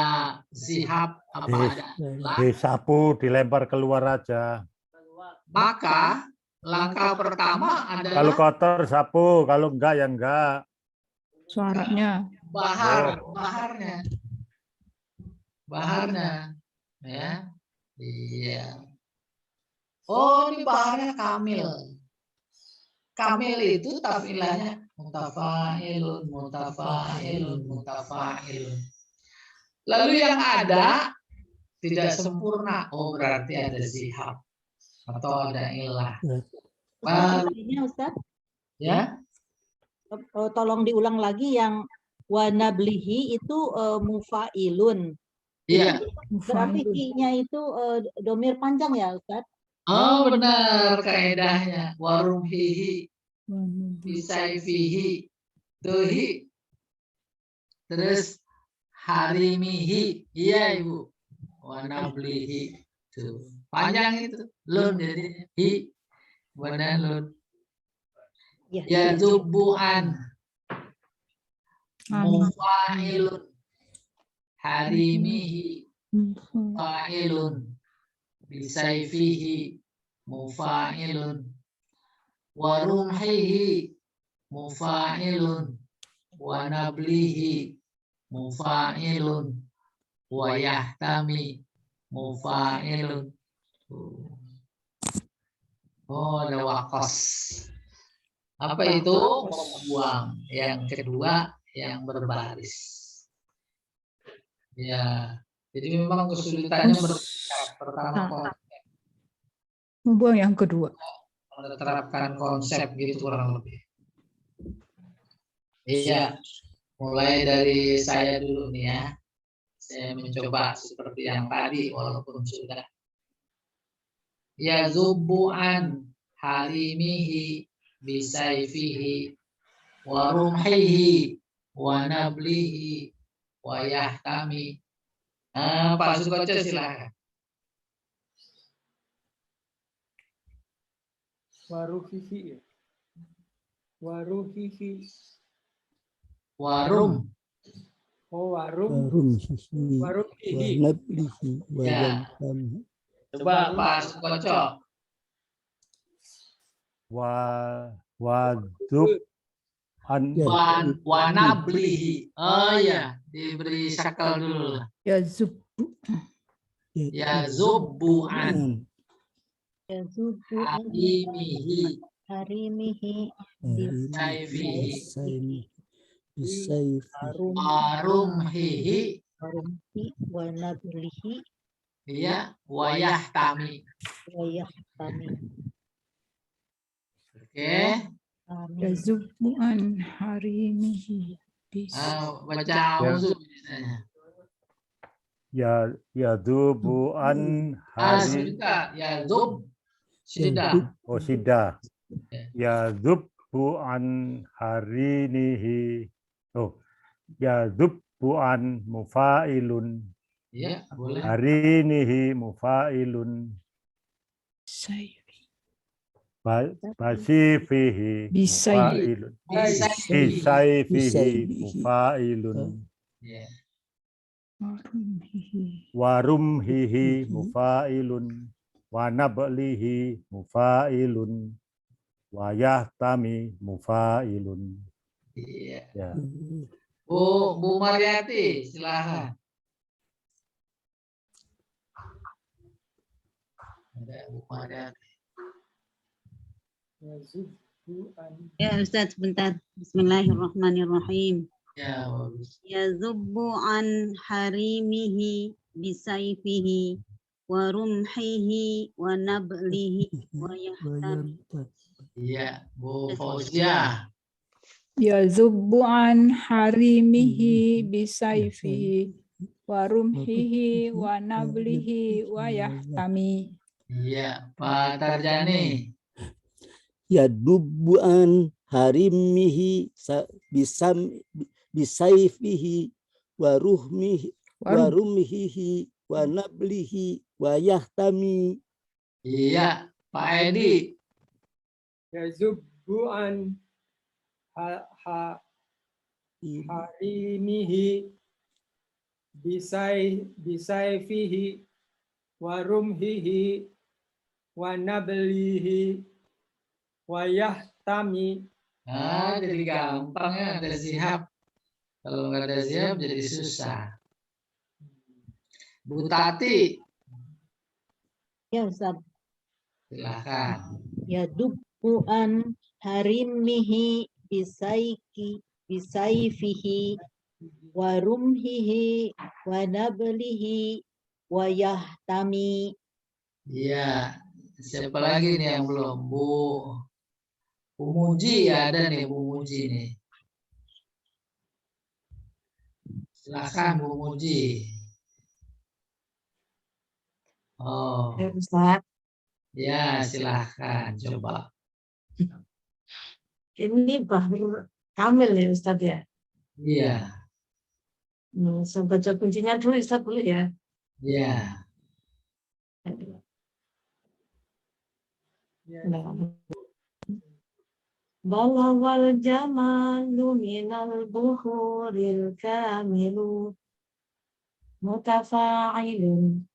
zihab apa ada Disapu, dilempar keluar aja. maka langkah pertama adalah Kalau kotor sapu, kalau enggak ya enggak. Suaranya. baharnya ya. Iya. Oh, ini bahannya kamil. Kamil itu taf'ilahnya mutafa'ilun, mutafa'ilun, mutafa'ilun. Lalu yang ada tidak sempurna. Oh, berarti ada zihab atau ada ilah. Ini Ustaz, Ya, tolong diulang lagi yang wanablihi itu mufailun. iya. Berarti i-nya itu domir panjang ya Ustaz? Oh, benar kaidahnya. Warumhihi, bisaifihi, tuhi, terus harimihi. Iya, Ibu. Wanablihi. Tuh. Panjang itu. Lun jadi hi. Benar lun. Ya zubuan. Mufa'ilun. Harimihi. Fa'ilun. Bisaifihi. Mufa'ilun. Warumhihi. Mufa'ilun. Wanablihi. Mufa'ilun. Wayahtami. Mufa'ilun. Oh, ada wakos. Apa itu? Membuang. Yang kedua, yang berbaris. Ya, jadi memang kesulitannya berbeda. Pertama, Membuang yang kedua. menerapkan konsep gitu kurang lebih. Iya, mulai dari saya dulu nih ya. Saya mencoba seperti yang tadi walaupun sudah. Ya zubu'an harimihi bisaifihi wa rumhihi wa nablihi wa yahtami. Pak Sukoco silakan. Waruhihi. Waruhihi. Warum. Oh, warum. Warumhihi Waruhihi. wanablihi Ya. wayahtami. Coba Pak Sukoco. Wadub an Wanablihi. Oh ya, diberi sakal dulu. Ya zub. Ya zubu'an Yazubu harimihi harimihi bisaifihi Bisaifi warumhihi warumhi wanablihi ya wayahtami. wayahtami. Oke. Ya zubuan harimihi. Baca auzu biasanya. ya dubu an hari Sebentar. Ya zub. Sudah. oh sida ya dubu an harinihi ya dubu an mufailun Ya, boleh. harinihi mufailun basifihi mufailun bisaifihi mufailun Ya. warumhihi mufailun wanablihi mufailun wayahtami mufailun. Iya. Ya. Bu Mariati, silakan. Ada Bu Mariati. Ya Ustaz, sebentar. Bismillahirrahmanirrahim. Ya, bagus. Yazubbu an harimihi bisaifihi wa rumhihi wa nablihi wa yahtami. Iya, Bu Fauzia. Ya zubuan harimihi bisaifihi wa rumhihi wa nablihi wa yahtami. Iya, Pak Tarjani. ya dubuan harimihi bisaifihi warumhihi wa nablihi wa yahtami. Iya, Pak Edi. Yazubbu'an harimihi bisaifihi warumhihi wa nablihi wa yahtami. Nah, jadi gampang ya, ada zihab. Kalau nggak ada zihab jadi susah. Bu Tati. Ya Ustaz. Silakan. Ya dubbu an harimihi bisaifihi wa rumhihi wa nablihi wa yahtami. Iya. Siapa lagi nih yang belum? Bu Muji ada nih, Bu Muji nih. Silakan Bu Muji. Oh, Ya, Ustaz. ya silakan coba. Ini Bahrul Kamil ya Ustaz ya. Iya, Saya baca kuncinya dulu Ustaz boleh ya. iya. Balawal jamalu minal buhuril kamilu mutafa'ilun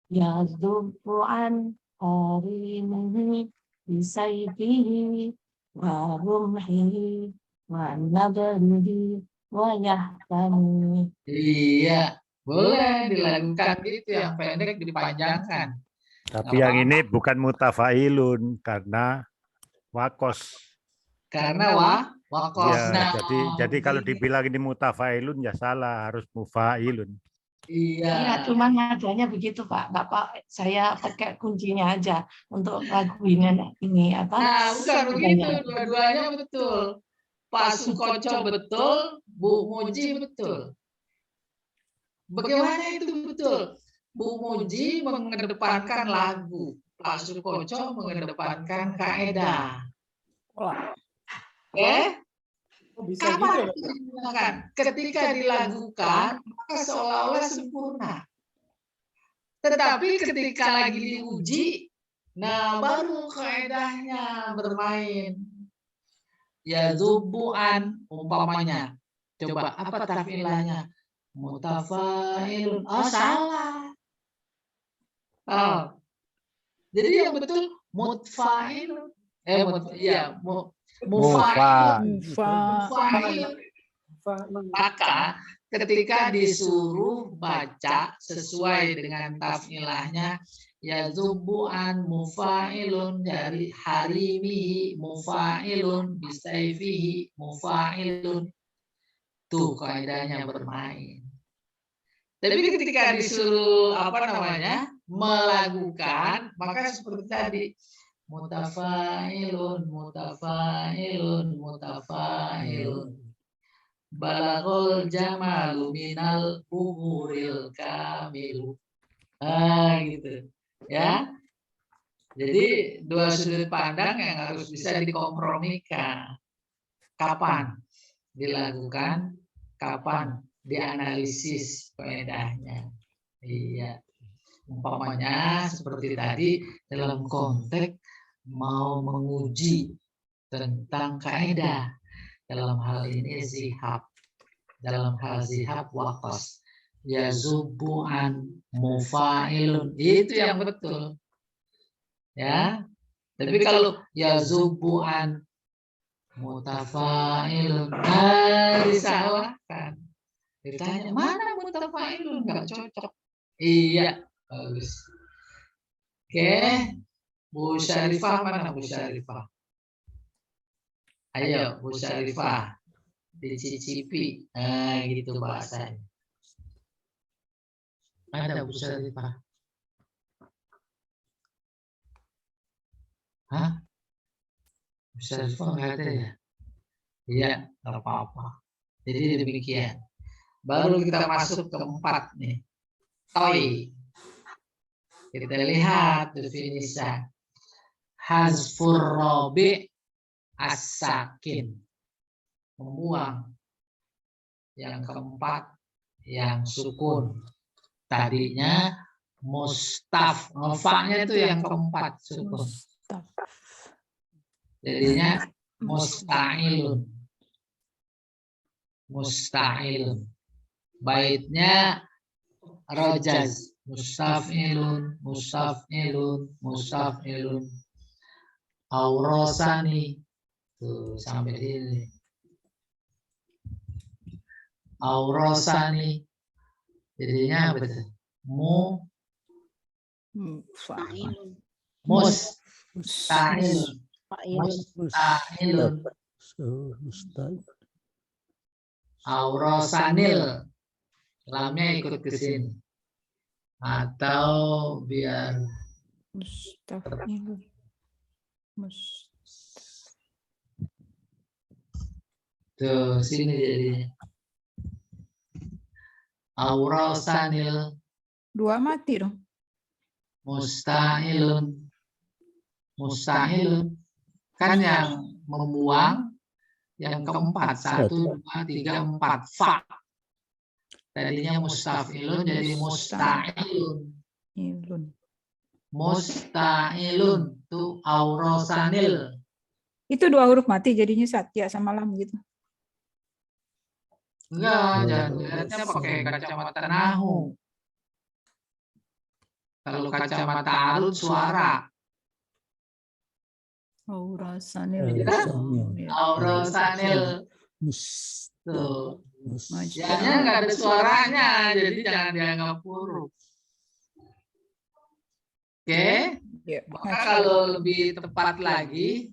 yazdubu an harimihi bisayfihi wa rumhihi wa nablihi wa yahtami. Iya, boleh dilakukan gitu yang pendek dipanjangkan. Tapi yang ini bukan mutafailun karena wakos. Karena wakos. Ya, Nah, jadi kalau dibilang ini mutafailun ya salah, harus mufailun. Iya. Iya, cuma adanya begitu Pak. Bapak saya pakai kuncinya aja untuk lagu ini apa? Nah, bukan begitu, dua-duanya betul. Pak Sukoco betul, Bu Muji betul. Bagaimana itu betul? Bu Muji mengedepankan lagu, Pak Sukoco mengedepankan kaidah. Oke? Bisa gitu Kapan ya? itu digunakan? Ketika dilakukan, maka seolah-olah sempurna. Tetapi ketika lagi diuji, nah baru kaidahnya bermain. Ya zubuan umpamanya. Coba apa tafilahnya? Mutafailun. Oh salah. Oh. Jadi yang betul mutfailun. Mufailun. Maka ketika disuruh baca sesuai dengan tafilahnya, ya zubuan mufailun dari harimihi mufailun bisaifihi mufailun. Tuh kaidahnya bermain. Tapi ketika disuruh melakukan, maka seperti tadi mutafailun balagol jamalu minal buhuril kamilu. Gitu ya. Jadi dua sudut pandang yang harus bisa dikompromikan. Kapan dilakukan, kapan dianalisis faedahnya. Iya. Umpamanya seperti tadi dalam konteks mau menguji tentang kaidah. Dalam hal ini zihab. Dalam hal zihab wakos. Ya zubuan mufailun. Itu yang betul. Ya. Tapi kalau ya zubuan mutafailun disalahkan. Ditanya mana mutafailun, nggak cocok. Iya, bagus. Oke, Bu Syarifah mana Bu Syarifah? Ayo Bu Syarifah, dicicipi. Nah, gitu bahasanya. Ada Bu Syarifah? Hah? Bu Syarifah nggak ada ya? Iya, nggak apa-apa. Jadi demikian. Baru kita masuk ke 4 nih. Toi. Kita lihat definisi. Hazfur robi as-sakin. Membuang. Yang keempat, yang sukun. Tadinya mustaf. Ngefaknya itu yang keempat, sukun. Jadinya musta'ilun. Musta'ilun. Baitnya rajaz. Mustaf'ilun, mustaf'ilun, mustaf'ilun. Aurosani. Tuh, sampai sini. Aurosani. Jadinya apa tuh? Fa'ilun. Musta'ilun. Musta'ilun. Aurosanil. Lamnya ikut ke sini. Atau biar Mustafilun. tuh sini jadinya. Aurosanil. Dua mati dong. Musta'ilun. Musta'ilun. Kan yang membuang yang keempat. 1, 2, 3, 4. Fa. Tadinya mustafilun jadi musta'ilun. Ilun. Musta'ilun. Tuh aurosanil. Itu dua huruf mati jadinya satya sama lam gitu. Enggak, jangan lihatnya pakai kacamata nahu. Kalau kacamata arut suara. Aurasanil. Aurosanil. Tuh. Jadinya nggak ada suaranya, jadi jangan dianggap huruf. Oke? Ya. Maka kalau lebih tepat lagi,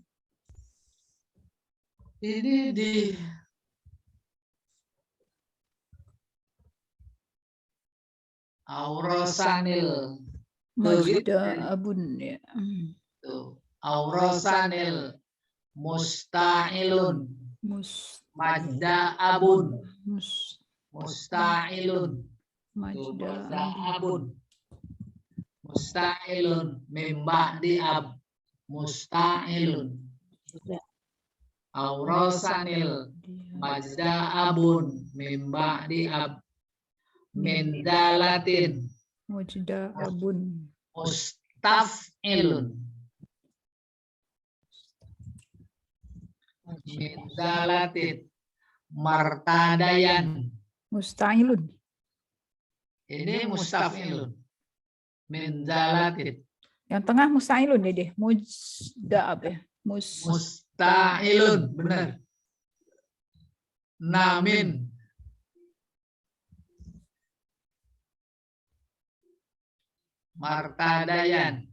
ini di aurosanil. Majda abun ya. Tuh. Aurosanil. Musta'ilun. Majda abun. Musta'ilun. Majda abun. Musta'ilun. Mimba diab. Musta'ilun. Aurosanil. Majda abun. Mimba diab. Mindalatin. Majda abun. Mustaf'ilun. Mindalatin. Martadayan. Musta'ilun. Ini mustaf'ilun. Mindalatin. Yang tengah musta'ilun deh. Mujda apa ya? Musta'ilun. Benar. Namin. Martadayan.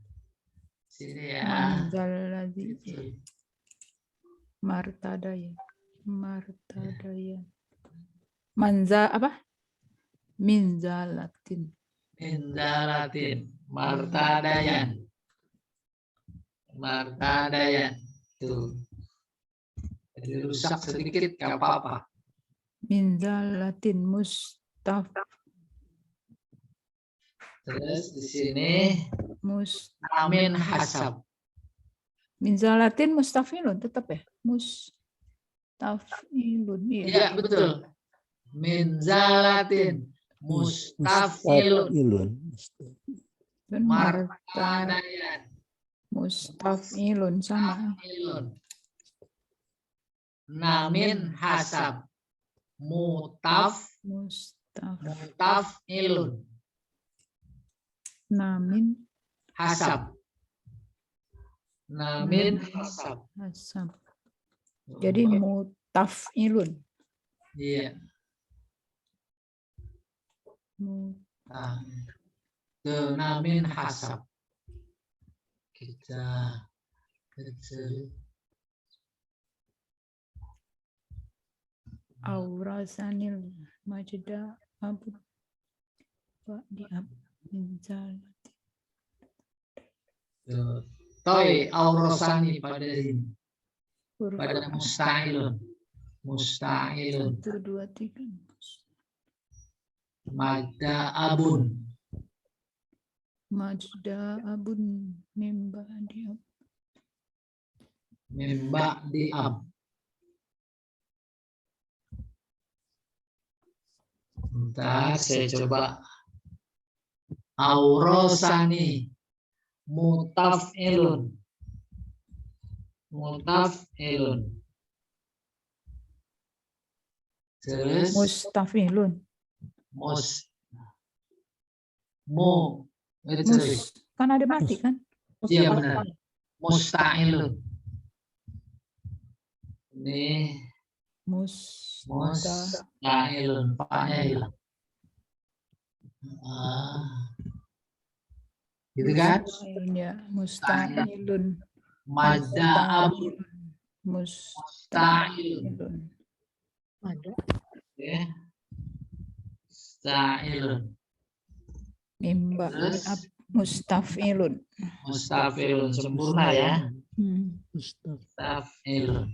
Sini ya. Manzaladzi. Martadayan. Manza apa? Minzalatin. Mindalatin. Martadayan. Martadayan. Tuh. Jadi rusak sedikit gak apa-apa. Minzalatin mustaf. Terus di sini Mus. amin hasab. Minzalatin mustafilun tetap ya? Mustafilun. Iya betul. Minzalatin. Mustafilun. Martadayan. Mustafilun sama. Namin hasab. Mutafilun. Namin Hasab. Namin hasab. hasab. Jadi mutafilun. Iya. Nah, namin hasab. Kita kecil. Aurasanil majda abu. Pak diab. Toi aurosani pada ini. Pada musta'ilun. Musta'ilun. 1, 2, 3. Majda abun. Majda abun mimba diab. Mimba diab. Bentar, saya coba. Aurosani. Mutaf'ilun. Mutaf'ilun. Terus Mustafilun. Kan ada mati kan? Iya benar. Musta'ilun. Ini musta'ilun. Paknya hilang. Gitu kan? Ya, musta'ilun. Mada'abun. Musta'ilun. Ya. Musta'ilun. Mimba Terus? mustafilun. Mustafilun sempurna ya. Mustafilun.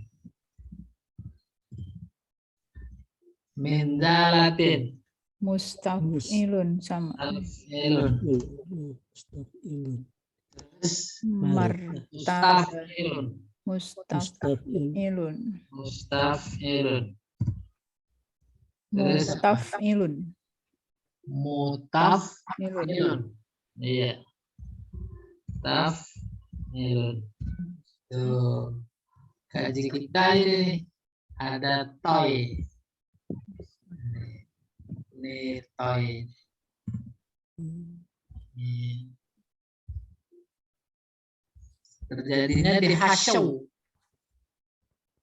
Min dalatin. Mustafilun sama. Mustafilun. Martabun. Mustafilun. Mustafilun. Mustafilun. Terus Mustafilun. mutafilun. Iya. Tafilun. Tuh. Kaji kita ini ada toy. Ini toy. Ini. Terjadinya di hasyau.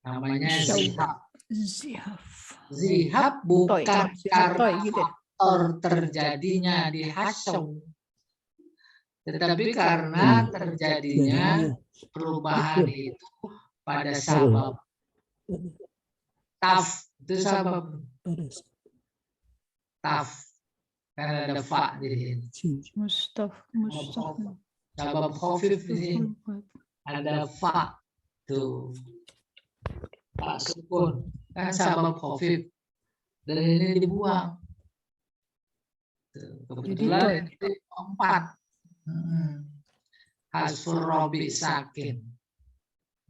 Namanya zihab. Zihaf. Zihab bukan Toy, karena gitu. faktor terjadinya di hasyau, tetapi karena terjadinya perubahan itu pada sabab. Taf itu sabab. Taf karena ada fa di sini. Mustaf. Sabab khafif di sini ada fa tuh. Fa sukun kan sabab khafif dan ini dibuang. Tuh, kebetulan itu 4. Hasfur robi sakin.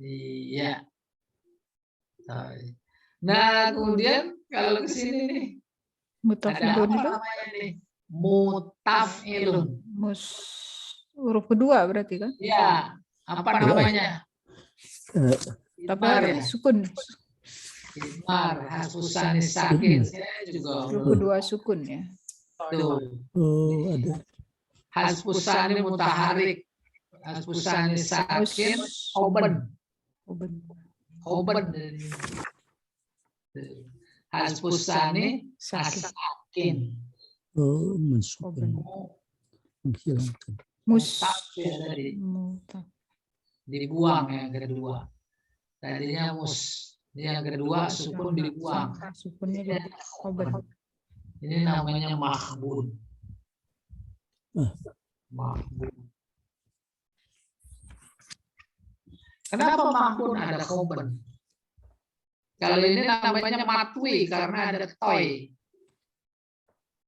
Iya. Nah, kemudian kalau ke sini nih ada apa namanya nih? Mutafilun. Huruf kedua berarti kan? Iya. Apa namanya? Idmar ya? Sukun. Idmar, hasfusani sakin. Saya juga Huruf kedua sukun ya. tuh. Ada. Hasfusani mutaharik. Hasfusani sakin. Oben. Hasfusani sakin. Masukkan. Menghilangkan. Mutafil tadi. Dibuang yang kedua. Tadinya yang kedua sukun dibuang. Sukunnya dibuang. Ini namanya mahbun. Mahbun. Kenapa mahbun ada khoben? Kalau ini namanya matwi karena ada toy.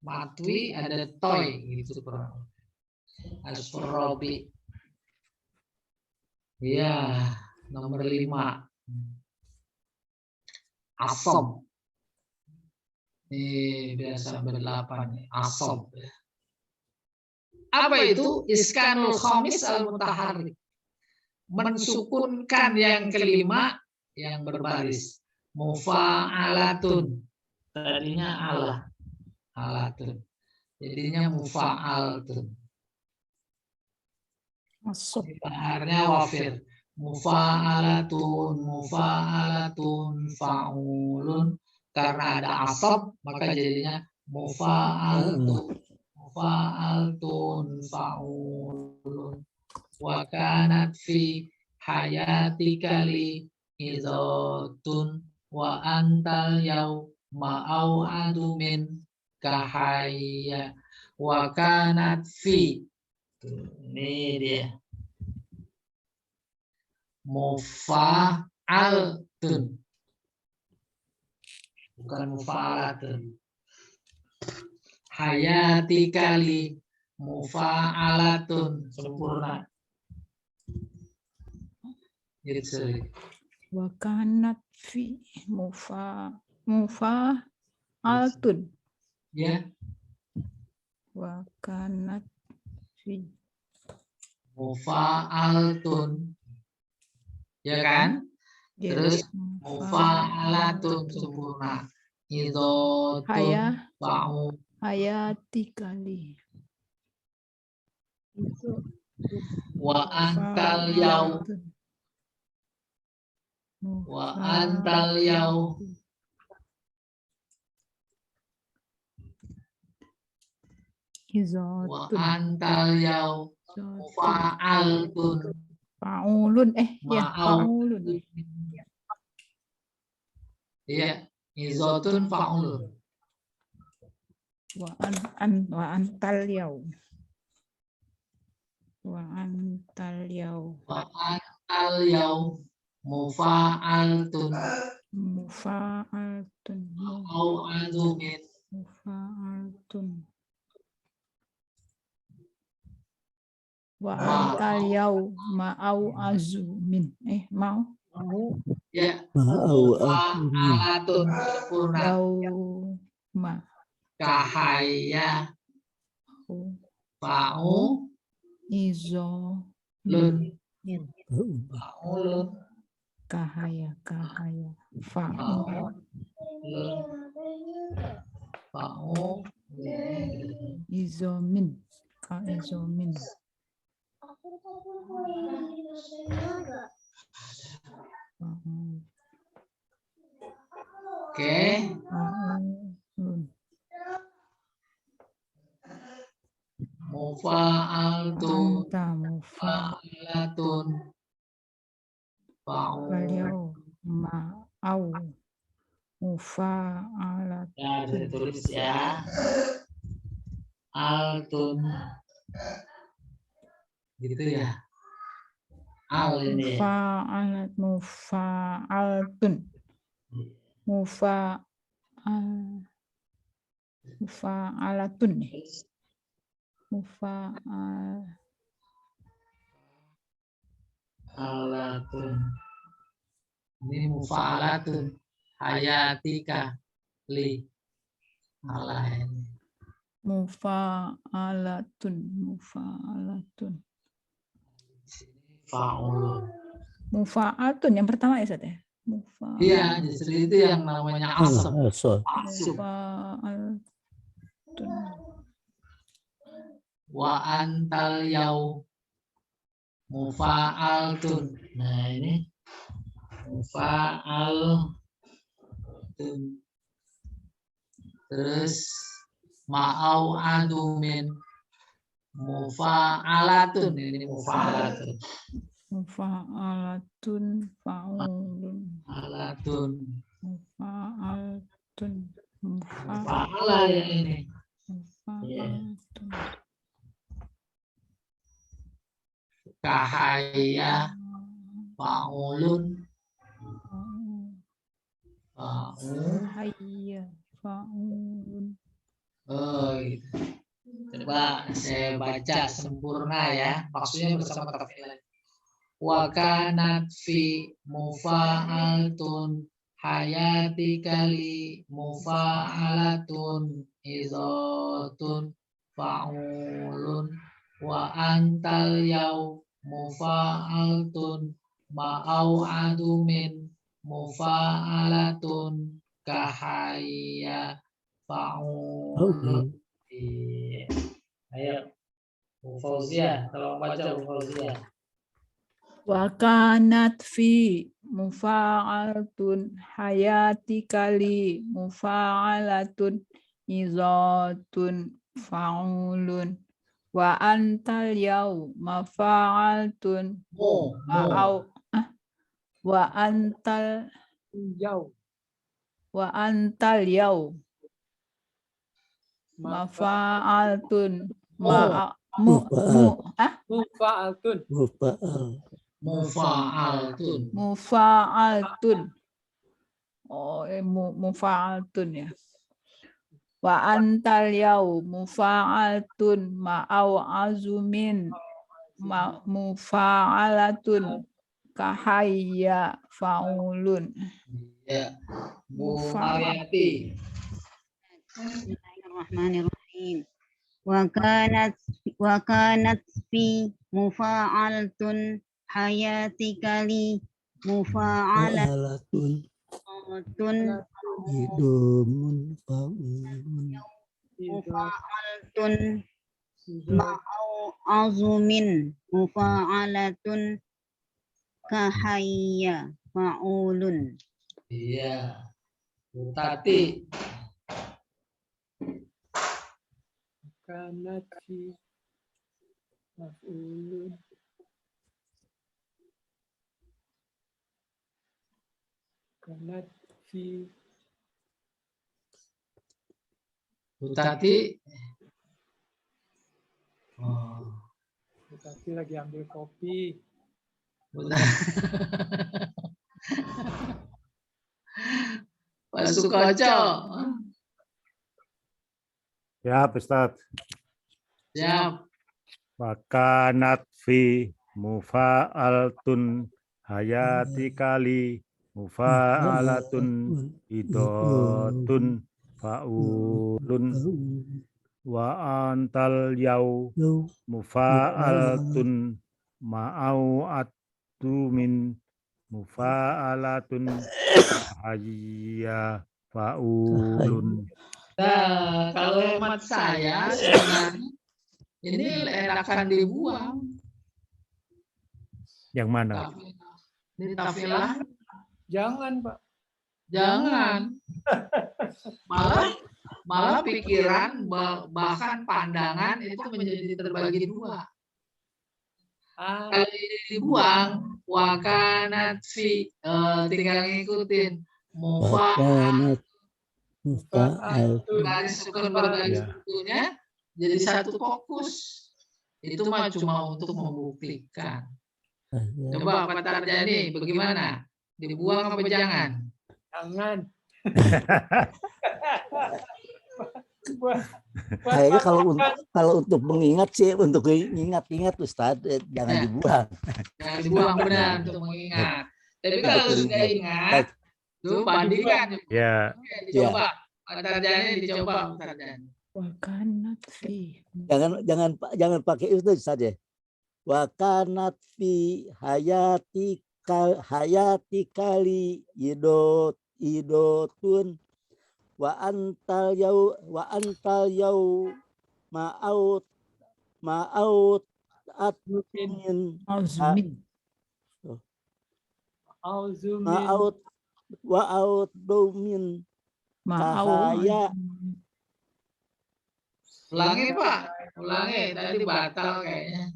Matwi ada toy gitu kurang. Asforobi. Ya, nomor 5. Asob. Ini biasa ber-8. Asob. Apa itu? Iskanul khamis al-mutaharrik. Mensukunkan yang kelima yang berbaris. Mufa'alatun. Tadinya alatun. Jadinya mufa'alatun. Baharnya wafir. Mufa'alatun fa'ulun. Karena ada asab maka jadinya mufa'alatun fa'ulun. Wa kanat fi hayatika li izatun wa antal yauma au'adu min kahaya wa kanat fi. Ini dia. Mufa'alatun. Bukan mufa'alatun. Hayatika li mufa'alatun. Sempurna. Gitu. Wa kanat fi mufa'alatun. Ya. Wa kanat fi mufa'alatun. Ya kan? Terus mufa'alatun sempurna. Idotun fa'u. Hayatikali. Wa antal yaum. Wa antal yaum. Wa Izotun. antal yaum mufa'altun. Faulun. Ya, Ma'au. faulun. Iya, izotun fa'ulun. Wa antal yaum. Wa antal yaum. Wa antal yaum mufa'altun. Mufa'altun. Au azumin. Mufa'altun. Wa antal yaum ma'au azumin. Mau. Ya, Mau mufa'alatun sempurna. Yauma. Kahaya fa'u Izo. lun. Fa'ulun. Kahaya. Faul. Lun. Fa'u. Izomin. Ka izomin. Oke. Faulun. Mufa'altun. Anta Fa'alatun. Fa'u. Beliau ma'au mufa'alat. Ya, bisa ditulis ya. Altun. Gitu ya. Al ini ya. Mufa'altun. Mufa'alatun. Alatun. Ini mufa'alatun. Hayatika li. Alah ini. Mufa'alatun. Fa'ulun. Mufa'atun yang pertama ya Ustaz ya? Iya, justru itu yang namanya asam. Asum. Mufa'alatun. Wa antal yaum mufa'altun. Nah ini mufa'altun. Terus ma'au adumin mufa'alatun. Ini mufa'alatun. Mufa'alatun fa'ulun. Alatun. Mufa'alatun. Mufa'alah yang ini. Mufa'alatun. Kahaya fa'ulun. Hayya fa'ulun. Oh, gitu. Coba saya baca sempurna ya. Maksudnya bersama tafsir. Wa kanat fi mufa'altun hayati kali mufa'alatun izotun fa'ulun wa antal yaum mufa'altun ma'au adumin mufa'alatun kahaya fa'ulun. Ayo, Bu Fauzia, tolong baca Bu Fauzia. Wa kanat fi mufa'alatun hayati kali mufa'alatun izatun fa'ulun wa antal yaum mafa'altun ma'au wa antal yaum mafa'altun mufa'altun. Mufa'altun ya. Wa antal yaum mufa'altun ma'au azumin mufa'alatun kahayya fa'ulun. Ya, Bu Mariati. Bismillahirrahmanirrahim. Wa kanat fi mufa'alatun hayati kali mufa'alatun hidumun fa'ulun mufa'alatun ma'au azumin mufa'alatun kahayya fa'ulun. Iya. Bu Tati. kanat fi maf'ulun. Kanat fi Bu Tati. Oh, Tati lagi ambil kopi. Bu Pak Sukoco. Ya, Ustaz. Siap. Wakanat fi mufa'altun hayati kali mufa'alatun idotun fa'ulun wa antal yau mufa'alatun ma'au'atu min mufa'alatun hayya fa'ulun. Nah, kalau hemat saya sebenarnya ini enakan dibuang. Yang mana? Di tafilah Jangan, Pak. jangan. Malah pikiran bahkan pandangan itu menjadi terbagi dua. Kalau ini dibuang, wakanat fi, tinggal ngikutin mufa'al garis sukun bergaris sekunya jadi satu fokus. Itu mah cuma untuk membuktikan. Coba Pak Tarjani, bagaimana? Dibuang apa jangan? Jangan. Kayaknya kalau untuk mengingat sih, untuk ingat-ingat Ustaz, jangan Ya. dibuang. Jangan dibuang, benar, untuk mengingat. Tapi kalau sudah ingat, tuh bandingkan. Ya, Dicoba. Pak Tarjani dicoba, Pak Tarjani. Wakanat fi. Jangan pakai itu saja. Wakanat fi hayati kali idotun wa antal yau ma'aut atmin Auzumin. ma'aut wa aut domin kahaya. Ulangi Pak, ulangi. Tadi batal kayaknya.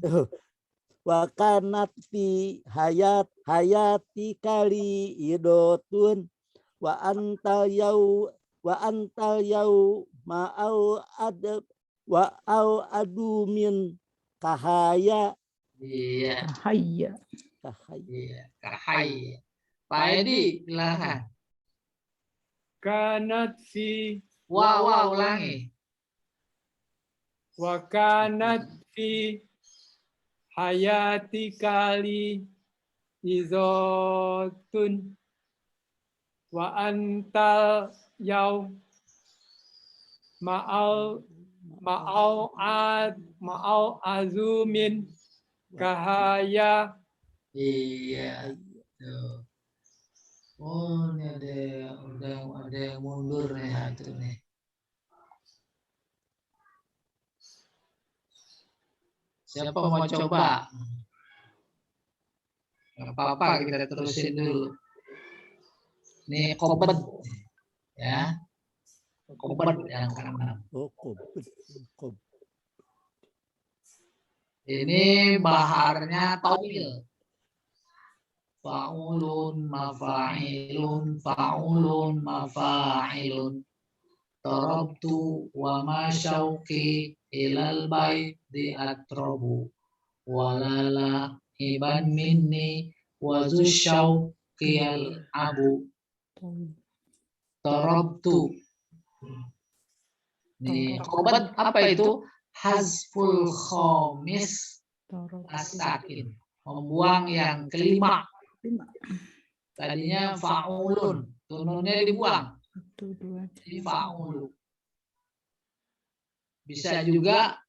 Wakanat fi hayati kali idotun wa antal yau ma'au adu min kahaya. Iya, Hayya. iya, kahai. Pak Edi, silakan. Kanat fi Wah, ulangi. wa kanat fi hayati kali izotun wa antal yau ma'au azumin kahaya. Iya. Tuh. Oh, ini ada yang mundur nih, itu nih. Siapa mau coba? Gak apa-apa, kita terusin dulu. Ini kobet, ya. Kobet yang kanan. Oh, Ini baharnya tawil. Fa'ulun mafa'ilun fa'ulun mafa'ilun. Tarabtu wa ma syauqi ilal bait di atrobu. Walala iban minni wa zu syauqi al abu. Tarabtu. Nih, kobat apa itu? Hazful khomis as-sakin. Membuang yang kelima. Tadinya fa'ulun, tununnya dibuang. 1, 2, Jadi fa'ulu. Bisa juga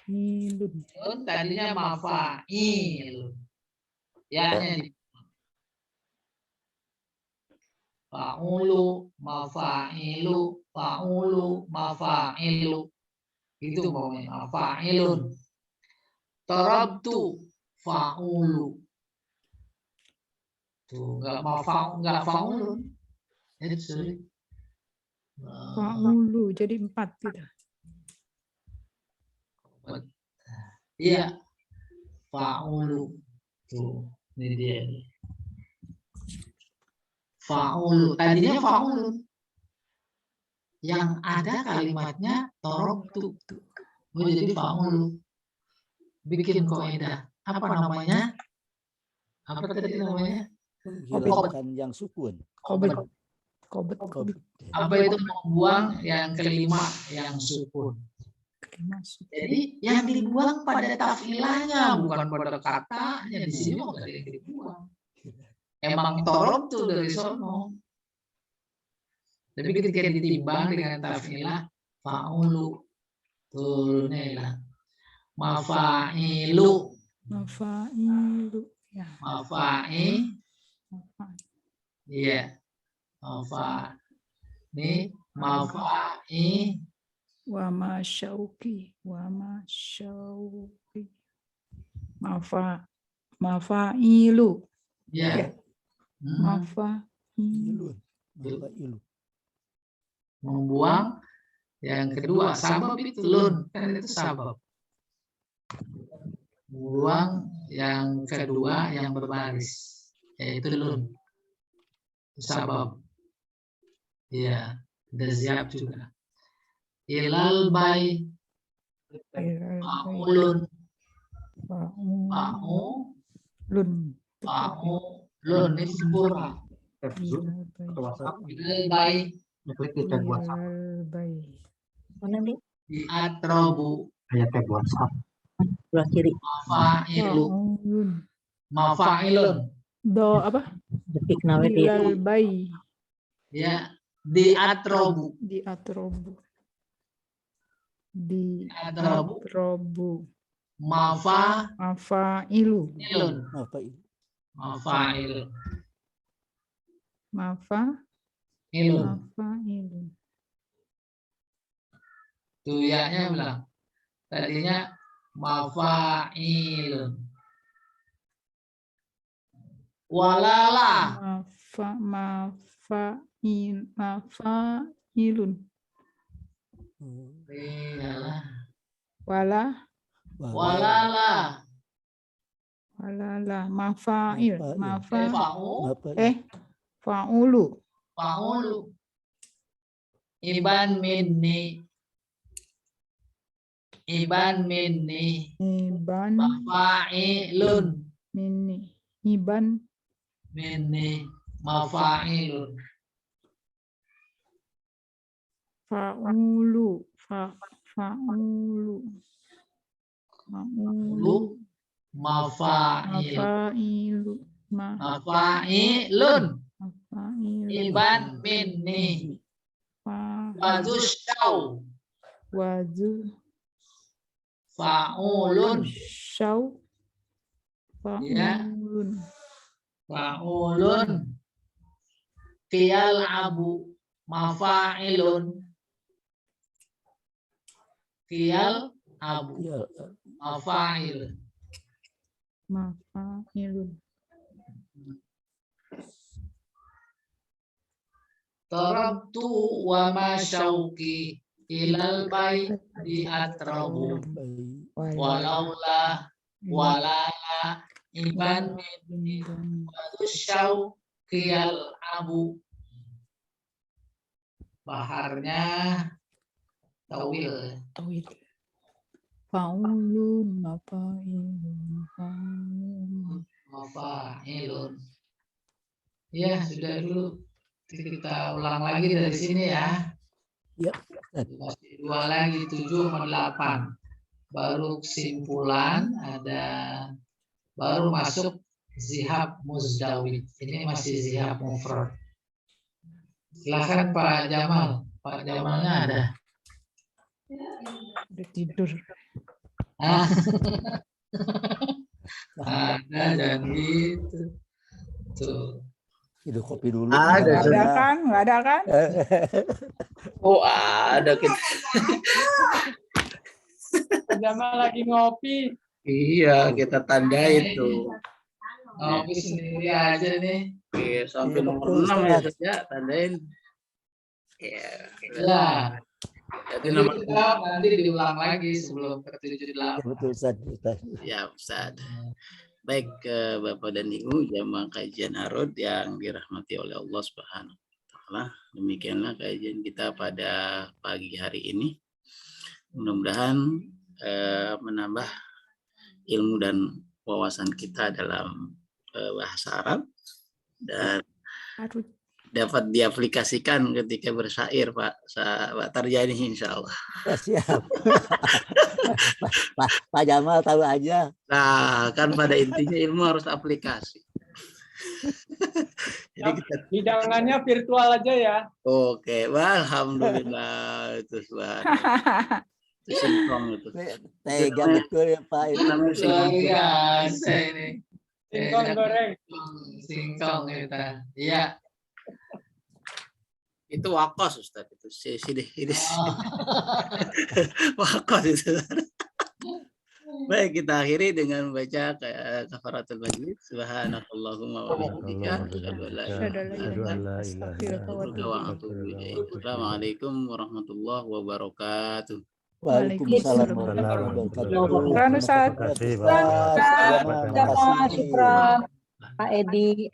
mafa'ilun, tadinya mafa'ilun. Ya-nya di fa'ulu, mafa'ilu, fa'ulu, mafa'ilu. Itu maunya mafa'ilun. Tarabtu fa'ulu. Tuh, enggak fa'ulun. Itu sulit. Fa'ulu jadi 4 gitu. Iya. Fa'ulu. Tuh, ini dia. Fa'ulu. Tadinya fa'ulun. Yang ada kalimatnya torobtu. Oh, jadi fa'ulu. Bikin kaidah. Apa namanya? Apa tadi namanya? Hilangkan yang sukun. Qobet. Apa itu membuang yang kelima yang sukun. Jadi yang dibuang pada tafilahnya, bukan pada katanya. Di sini mau ada yang dibuang. Emang torob tuh dari sono. Tapi ketika ditimbang dengan tafilah, fa'ulu, tulnela, mafa'ilu, Ya. mafa'i, iya, mafa'i, Wa masyauki. Mafa'ilu. ya. Mafa'ilu. Mafa'ilu. Membuang yang kedua sabab itu lun, kan itu sabab. Membuang yang kedua yang berbaris, yaitu lun, sabab. Iya, ada siap juga. Ilal bay, fa'ulun, fa'ulun ini sempurna. Ilal bay, Mana nih? di atrobu, Sebelah kiri. mafa'ilun, Do apa? Detik nawe di Ilal bay. ya, di atrobu, Di atrobu. Mafa'ilun. Mafa'ilu. Mafa'ilun. Tuh ya-nya bilang. Tadinya mafa'ilun. Walala. Mafa'ilun. Iyalah. Walala. Mafa'il. Fa'ulu. Fa'ulu. Iban minni. Mafa'ilun. Iban Minni. Mafa'ilun. Fa'ulu. Mafa'ilun. Iban minni. Wazusyau. Fa'ulun. Fa'ulun. Qiyal abu. Mafa'ilun. Qiyal abu. Mafa'ilun. Tarabtu wa masyauki ilal bay di atrabu walaula walala iban min wadusyau qiyal abu. Baharnya tawil. Fa'ulun. Mafa'ilun. Ya, sudah dulu. Kita ulang lagi dari sini ya. Ya. Masih 2 lagi, 7 sama 8. Baru kesimpulan baru masuk zihab muzdawid. Ini masih zihab mufrad. Silakan Pak Jamal. Pak Jamalnya ada. Udah tidur. Ada, jangan gitu. Tuh. Hidup kopi dulu. Nggak ada kan? Oh, ada kita. Jamal lagi ngopi. Iya, kita tandain tuh. Ngopi sendiri aja nih. Oke, sampai nomor 6 ya, tandain. Ya. Ya. Jadi Jadi nama kita nanti diulang lagi sebelum ke 78. Betul Ustaz. ya Ustaz. Baik Bapak dan Ibu jamaah kajian Arud yang dirahmati oleh Allah Subhanahu wa taala. Demikianlah kajian kita pada pagi hari ini. Mudah-mudahan menambah ilmu dan wawasan kita dalam bahasa Arab dan dapat diaplikasikan ketika bersyair Pak Tarjani insya Allah. Ya, siap. Pak Jamal tahu aja. Nah, kan pada intinya ilmu harus aplikasi. Jadi kita Hidangannya virtual aja ya. oke, alhamdulillah itu itu singkong itu. Tega betul ya Pak. Itu namanya Luar singkong. biasa ini. Singkong goreng. Singkong kita. Iya. Itu wakos Ustaz itu. Sini. Oh. Wakos itu. Baik, kita akhiri dengan membaca kafaratul majlis. Subhanakallahumma wa bihamdika asyhadu an la ilaha illa anta Assalamualaikum warahmatullahi wabarakatuh. Waalaikumsalam warahmatullahi wabarakatuh. Syukran, Ustaz. Terima kasih, Pak. Syukran, Pak Edi.